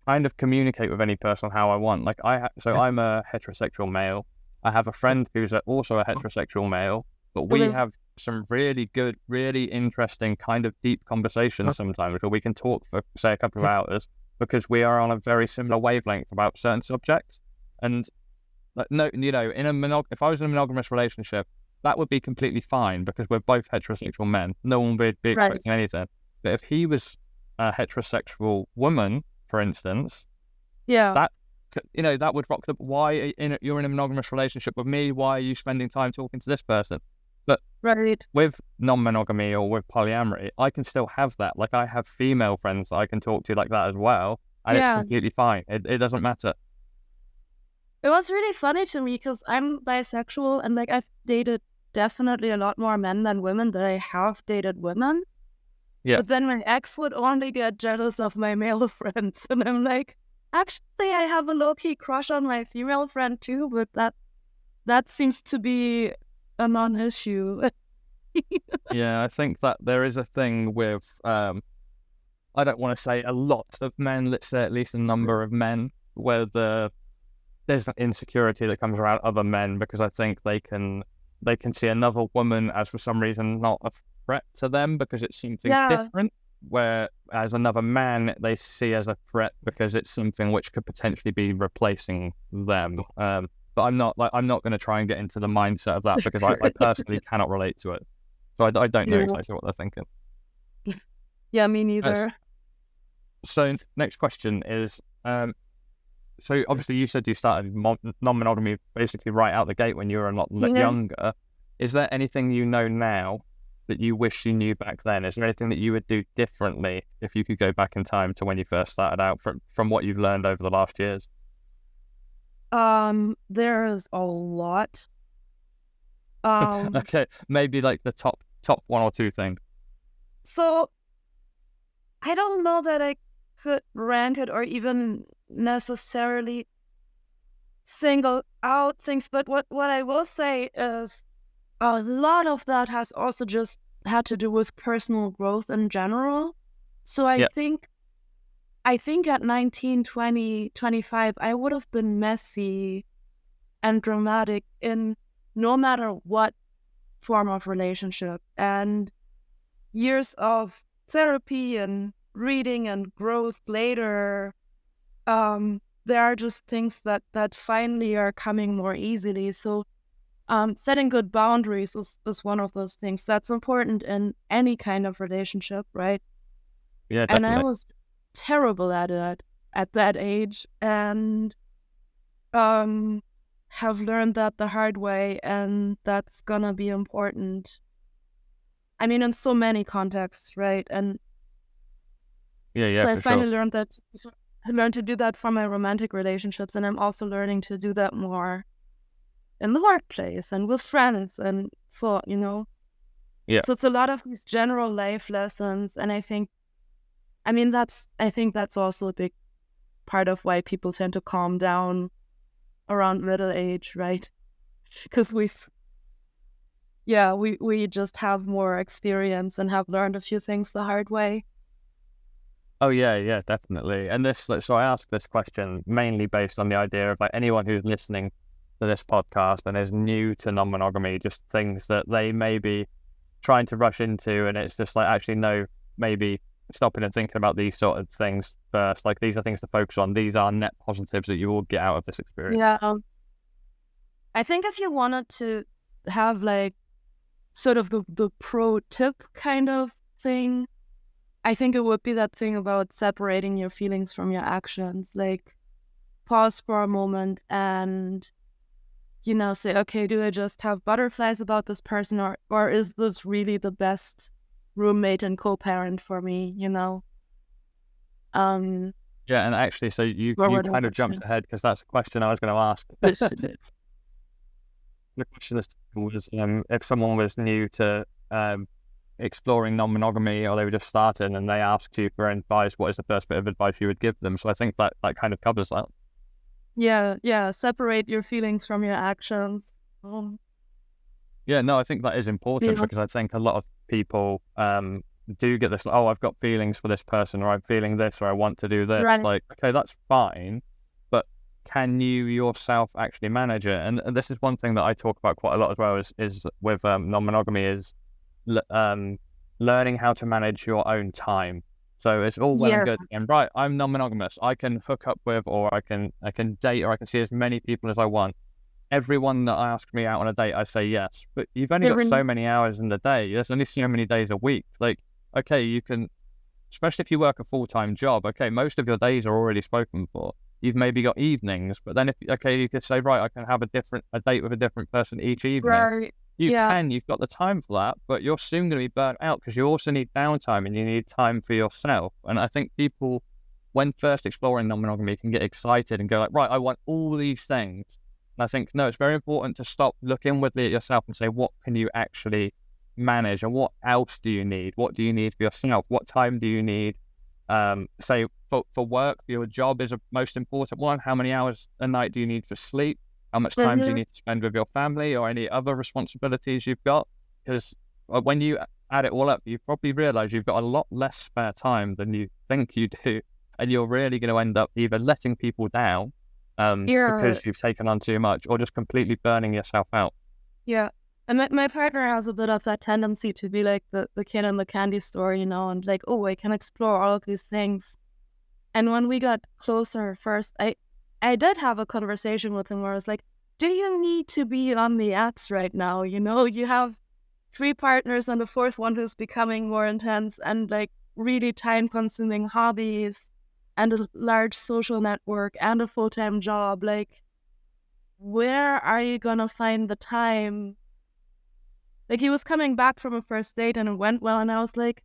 Speaker 1: kind of communicate with any person how I want. Like I'm a heterosexual male. I have a friend who's also a heterosexual male, but we have some really good, really interesting kind of deep conversations sometimes where we can talk for, say, a couple of hours because we are on a very similar wavelength about certain subjects. And like, no, if I was in a monogamous relationship, that would be completely fine because we're both heterosexual men. No one would be expecting anything. But if he was a heterosexual woman, for instance, that would rock the. Why you're in a monogamous relationship with me? Why are you spending time talking to this person? But with non-monogamy or with polyamory, I can still have that. Like I have female friends that I can talk to like that as well, and it's completely fine. It doesn't matter.
Speaker 2: It was really funny to me because I'm bisexual and like I've dated definitely a lot more men than women than I have dated women.
Speaker 1: Yeah.
Speaker 2: But then my ex would only get jealous of my male friends. And I'm like, actually, I have a low-key crush on my female friend too, but that seems to be a non-issue.
Speaker 1: Yeah, I think that there is a thing with, I I don't want to say a lot of men, let's say at least a number of men, where there's an insecurity that comes around other men, because I think they can see another woman as for some reason not a threat to them because it's something different, whereas another man they see as a threat because it's something which could potentially be replacing them. But I'm not going to try and get into the mindset of that, because I personally cannot relate to it. So I don't know exactly what they're thinking.
Speaker 2: Yeah, me neither.
Speaker 1: So next question is, so obviously you said you started non-monogamy basically right out the gate when you were a lot younger. Is there anything you know now that you wish you knew back then? Is there anything that you would do differently if you could go back in time to when you first started out, from what you've learned over the last years?
Speaker 2: There's a lot.
Speaker 1: Okay, maybe like the top one or two things.
Speaker 2: So I don't know that I could rank it or even necessarily single out things, but what I will say is a lot of that has also just had to do with personal growth in general. So I think at 19, 20, 25, I would have been messy and dramatic in no matter what form of relationship. And years of therapy and reading and growth later, there are just things that finally are coming more easily. So setting good boundaries is one of those things that's important in any kind of relationship, right?
Speaker 1: Yeah, definitely.
Speaker 2: And I was terrible at it at that age, and have learned that the hard way, and that's gonna be important. I mean, in so many contexts, right? And
Speaker 1: yeah,
Speaker 2: so I
Speaker 1: for
Speaker 2: finally
Speaker 1: sure.
Speaker 2: learned to do that for my romantic relationships, and I'm also learning to do that more in the workplace and with friends, and so
Speaker 1: Yeah.
Speaker 2: So it's a lot of these general life lessons, and I think that's also a big part of why people tend to calm down around middle age, right? Because we just have more experience and have learned a few things the hard way.
Speaker 1: Oh yeah, definitely. And so I ask this question mainly based on the idea of like anyone who's listening to this podcast and is new to non-monogamy, just things that they may be trying to rush into, and it's just like, actually no, maybe stopping and thinking about these sort of things first. Like, these are things to focus on. These are net positives that you will get out of this experience.
Speaker 2: Yeah. I think if you wanted to have like sort of the pro tip kind of thing, I think it would be that thing about separating your feelings from your actions. Like, pause for a moment and, say, okay, do I just have butterflies about this person, or is this really the best roommate and co-parent for me,
Speaker 1: Yeah, and actually, so you kind of jumped ahead, because that's a question I was going to ask. The question was, if someone was new to exploring non-monogamy, or they were just starting and they asked you for advice, what is the first bit of advice you would give them? So I think that kind of covers that.
Speaker 2: Yeah, separate your feelings from your actions.
Speaker 1: Yeah, no, I think that is important, because I think a lot of people do get this, oh, I've got feelings for this person, or I'm feeling this, or I want to do this.
Speaker 2: Right.
Speaker 1: Like, okay, that's fine, but can you yourself actually manage it? And this is one thing that I talk about quite a lot as well, is with non-monogamy, is learning how to manage your own time. So it's all well and good, and right, I'm non-monogamous, I can hook up with, or I can date, or I can see as many people as I want. Everyone that asks me out on a date, I say yes. But you've only got so many hours in the day. There's only so many days a week. Like, okay, you can, especially if you work a full-time job, okay, most of your days are already spoken for. You've maybe got evenings, but then you could say, right, I can have a date with a different person each evening.
Speaker 2: Right.
Speaker 1: You've got the time for that, but you're soon going to be burnt out, because you also need downtime and you need time for yourself. And I think people, when first exploring non-monogamy, can get excited and go like, right, I want all these things. And I think, no, it's very important to stop, look inwardly at yourself and say, what can you actually manage, and what else do you need? What do you need for yourself? What time do you need? Say for work, your job is a most important one. How many hours a night do you need for sleep? How much time do you need to spend with your family, or any other responsibilities you've got? Because when you add it all up, you probably realize you've got a lot less spare time than you think you do. And you're really going to end up either letting people down because you've taken on too much, or just completely burning yourself out.
Speaker 2: Yeah. And my partner has a bit of that tendency to be like the kid in the candy store, and like, oh, I can explore all of these things. And when we got closer first, I did have a conversation with him where I was like, do you need to be on the apps right now? You have 3 partners and the 4th one who's becoming more intense and like really time-consuming hobbies and a large social network and a full-time job. Like, where are you gonna find the time? Like, he was coming back from a first date and it went well, and I was like,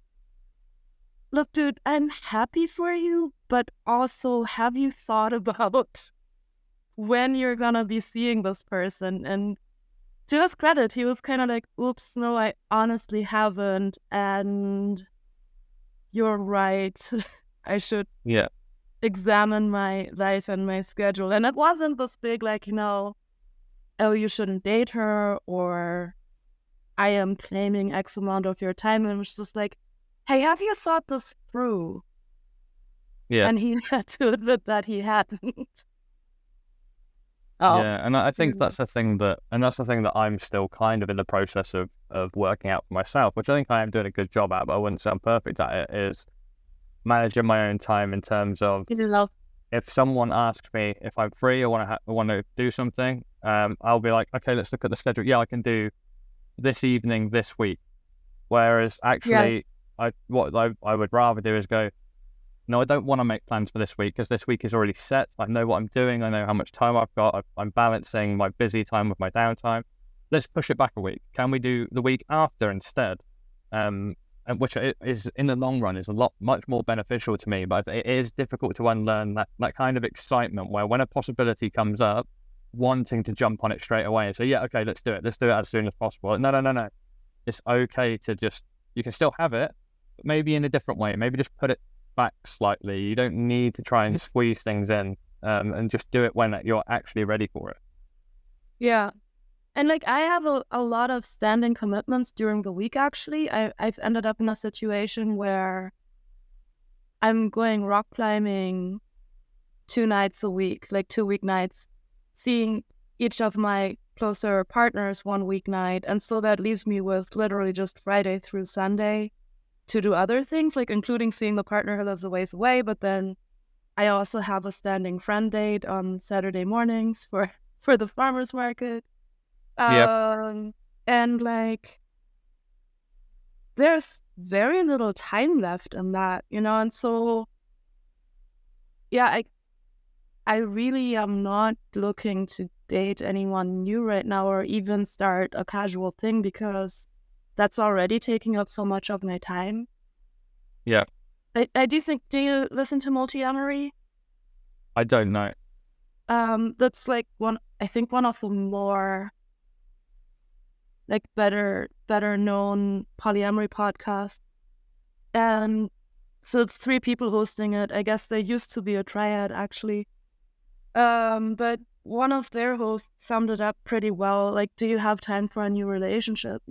Speaker 2: look, dude, I'm happy for you, but also, have you thought about when you're gonna be seeing this person? And to his credit, he was kind of like, oops, no, I honestly haven't, and you're right. I should examine my life and my schedule. And it wasn't this big, like, oh, you shouldn't date her, or I am claiming X amount of your time. And it was just like, hey, have you thought this through?
Speaker 1: Yeah.
Speaker 2: And he had to admit that he hadn't.
Speaker 1: Yeah, and I think that's the thing that I'm still kind of in the process of working out for myself, which I think I am doing a good job at, but I wouldn't say I'm perfect at it, is managing my own time in terms of if someone asks me if I'm free or want to do something, I'll be like, okay, let's look at the schedule. Yeah, I can do this evening, this week. Whereas actually, what I would rather do is go, no, I don't want to make plans for this week because this week is already set. I know what I'm doing. I know how much time I've got. I'm balancing my busy time with my downtime. Let's push it back a week. Can we do the week after instead? And which is in the long run is much more beneficial to me. But it is difficult to unlearn that kind of excitement where when a possibility comes up, wanting to jump on it straight away and say, yeah, okay, let's do it. Let's do it as soon as possible. No. It's okay to you can still have it, but maybe in a different way. Maybe just put it back slightly. You don't need to try and squeeze things in, and just do it when you're actually ready for it.
Speaker 2: Yeah. And like, I have a lot of standing commitments during the week, actually. I've ended up in a situation where I'm going rock climbing 2 nights a week, like 2 weeknights, seeing each of my closer partners 1 weeknight. And so that leaves me with literally just Friday through Sunday to do other things, like including seeing the partner who lives a ways away. But then I also have a standing friend date on Saturday mornings for the farmer's market. And like, there's very little time left in that, and so, yeah, I really am not looking to date anyone new right now or even start a casual thing because that's already taking up so much of my time.
Speaker 1: Yeah.
Speaker 2: I do think, do you listen to Multi-Amory?
Speaker 1: I don't know.
Speaker 2: That's like one of the more like better known polyamory podcasts. And so it's 3 people hosting it. I guess they used to be a triad, actually. But one of their hosts summed it up pretty well. Like, do you have time for a new relationship?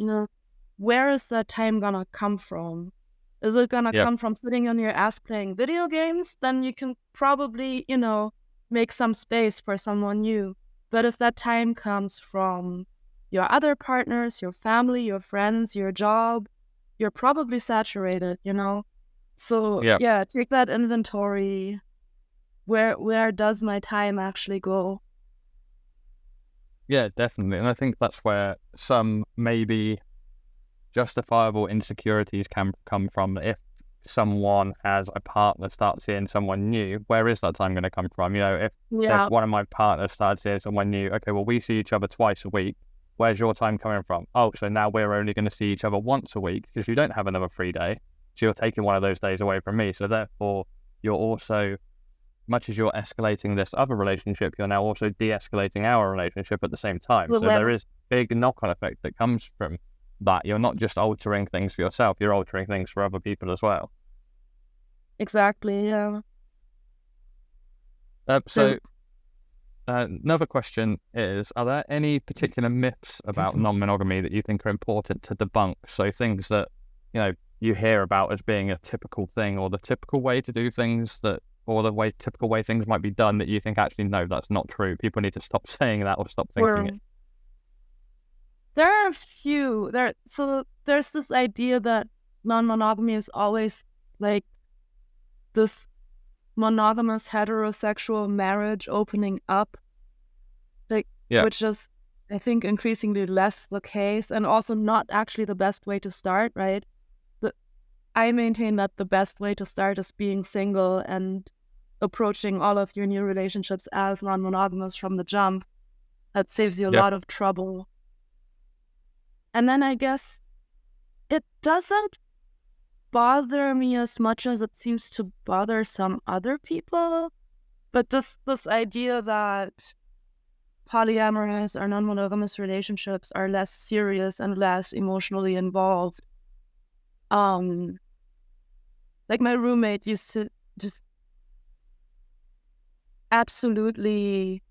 Speaker 2: Where is that time gonna come from? Is it gonna come from sitting on your ass playing video games? Then you can probably, make some space for someone new. But if that time comes from your other partners, your family, your friends, your job, you're probably saturated, So take that inventory. Where does my time actually go?
Speaker 1: Yeah, definitely. And I think that's where some maybe justifiable insecurities can come from. If someone has a partner start seeing someone new, where is that time going to come from? If one of my partners started seeing someone new, okay, well, we see each other twice a week. Where's your time coming from? Oh, so now we're only going to see each other once a week because you don't have another free day. So you're taking one of those days away from me. So therefore, you're also, much as you're escalating this other relationship, you're now also de-escalating our relationship at the same time. So there is big knock-on effect that comes from that. You're not just altering things for yourself, you're altering things for other people as well.
Speaker 2: Exactly, yeah.
Speaker 1: Another question is, are there any particular myths about non-monogamy that you think are important to debunk? So things that you hear about as being a typical thing or the typical way to do things or the typical way things might be done that you think actually, no, that's not true. People need to stop saying that or stop thinking it.
Speaker 2: There are a few. So there's this idea that non-monogamy is always like this monogamous heterosexual marriage opening up, which is, I think, increasingly less the case, and also not actually the best way to start, right? I maintain that the best way to start is being single and approaching all of your new relationships as non-monogamous from the jump. That saves you a lot of trouble. And then I guess it doesn't bother me as much as it seems to bother some other people. But this idea that polyamorous or non-monogamous relationships are less serious and less emotionally involved. Like my roommate used to just absolutely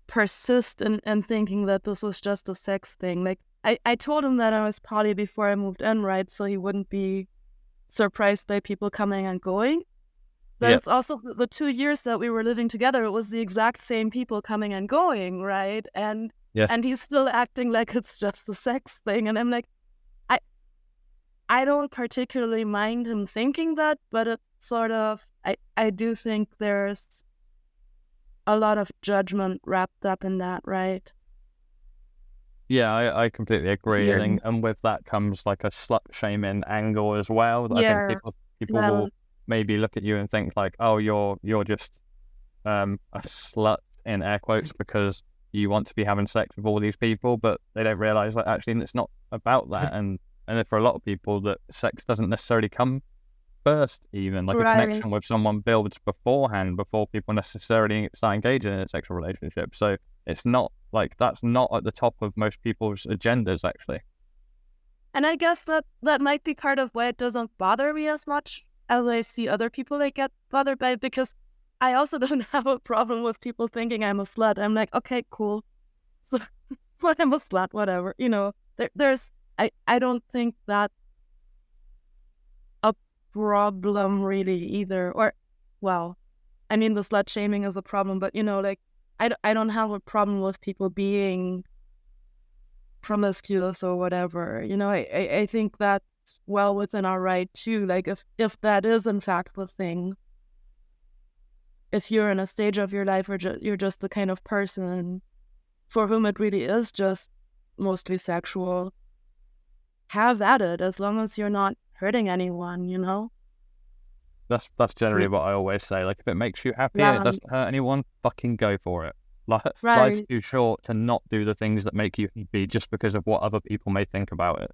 Speaker 2: persist in thinking that this was just a sex thing. Like I told him that I was poly before I moved in, right? So he wouldn't be surprised by people coming and going. But it's also the 2 years that we were living together, it was the exact same people coming and going, right? And he's still acting like it's just a sex thing. And I'm like, I don't particularly mind him thinking that, but it's sort of, I do think there's a lot of judgment wrapped up in that, right?
Speaker 1: Yeah, I completely agree. And with that comes like a slut-shaming angle as well. I think people will maybe look at you and think like, oh, you're just a slut in air quotes because you want to be having sex with all these people, but they don't realize that actually it's not about that. And for a lot of people, that sex doesn't necessarily come first, even like a connection with someone builds beforehand before people necessarily start engaging in a sexual relationship. So it's not like that's not at the top of most people's agendas, actually.
Speaker 2: And I guess that might be part of why it doesn't bother me as much as I see other people that get bothered by it, because I also don't have a problem with people thinking I'm a slut. I'm like, okay, cool. So I'm a slut, whatever. I don't think that's a problem really either. Or, well, I mean, the slut shaming is a problem, but I don't have a problem with people being promiscuous or whatever. I think that's well within our right too. Like if that is in fact the thing, if you're in a stage of your life where you're just the kind of person for whom it really is just mostly sexual, have at it, as long as you're not hurting anyone,
Speaker 1: That's generally what I always say. Like, if it makes you happy and it doesn't hurt anyone, fucking go for it. Life's too short to not do the things that make you happy just because of what other people may think about it.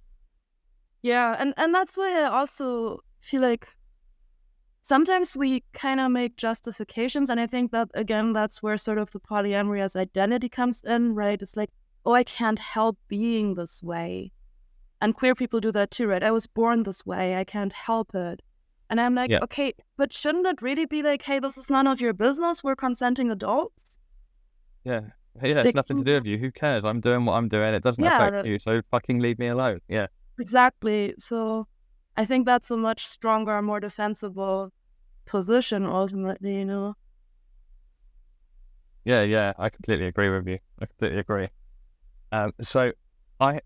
Speaker 1: Yeah,
Speaker 2: and that's why I also feel like sometimes we kind of make justifications, and I think that, again, that's where sort of the polyamory as identity comes in, right? It's like, oh, I can't help being this way. And queer people do that too, right? I was born this way, I can't help it. And I'm like, okay, but shouldn't it really be like, hey, this is none of your business, we're consenting adults?
Speaker 1: Yeah, it's nothing to do with you. Who cares? I'm doing what I'm doing. It doesn't affect you, so fucking leave me alone. Yeah.
Speaker 2: Exactly. So I think that's a much stronger, more defensible position ultimately,
Speaker 1: Yeah, I completely agree with you. I completely agree. So I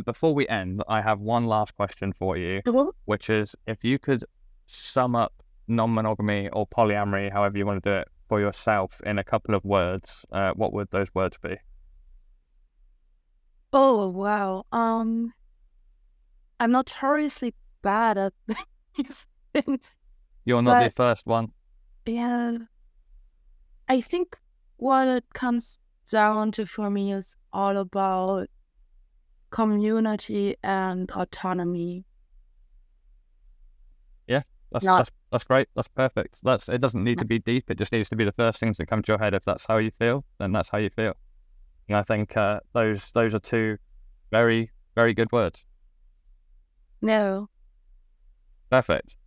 Speaker 1: before we end, I have one last question for you, which is if you could sum up non-monogamy or polyamory, however you want to do it, for yourself in a couple of words, what would those words be?
Speaker 2: Oh, wow. I'm notoriously bad at these things.
Speaker 1: You're not the first one.
Speaker 2: Yeah. I think what it comes down to for me is all about community and autonomy.
Speaker 1: Yeah, that's great. That's perfect. It doesn't need to be deep. It just needs to be the first things that come to your head. If that's how you feel, then that's how you feel. And I think those are two very, very good words.
Speaker 2: No.
Speaker 1: Perfect.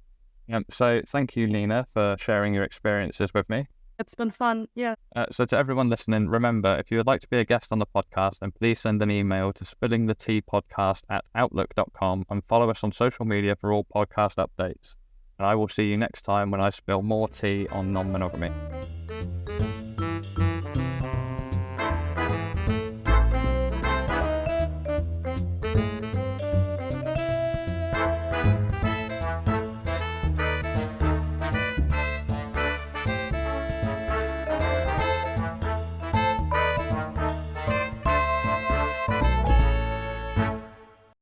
Speaker 1: So thank you, Lina, for sharing your experiences with me.
Speaker 2: It's been fun. Yeah.
Speaker 1: So to everyone listening, remember, if you would like to be a guest on the podcast, then please send an email to spillingtheteapodcast@outlook.com and follow us on social media for all podcast updates. And I will see you next time when I spill more tea on non-monogamy.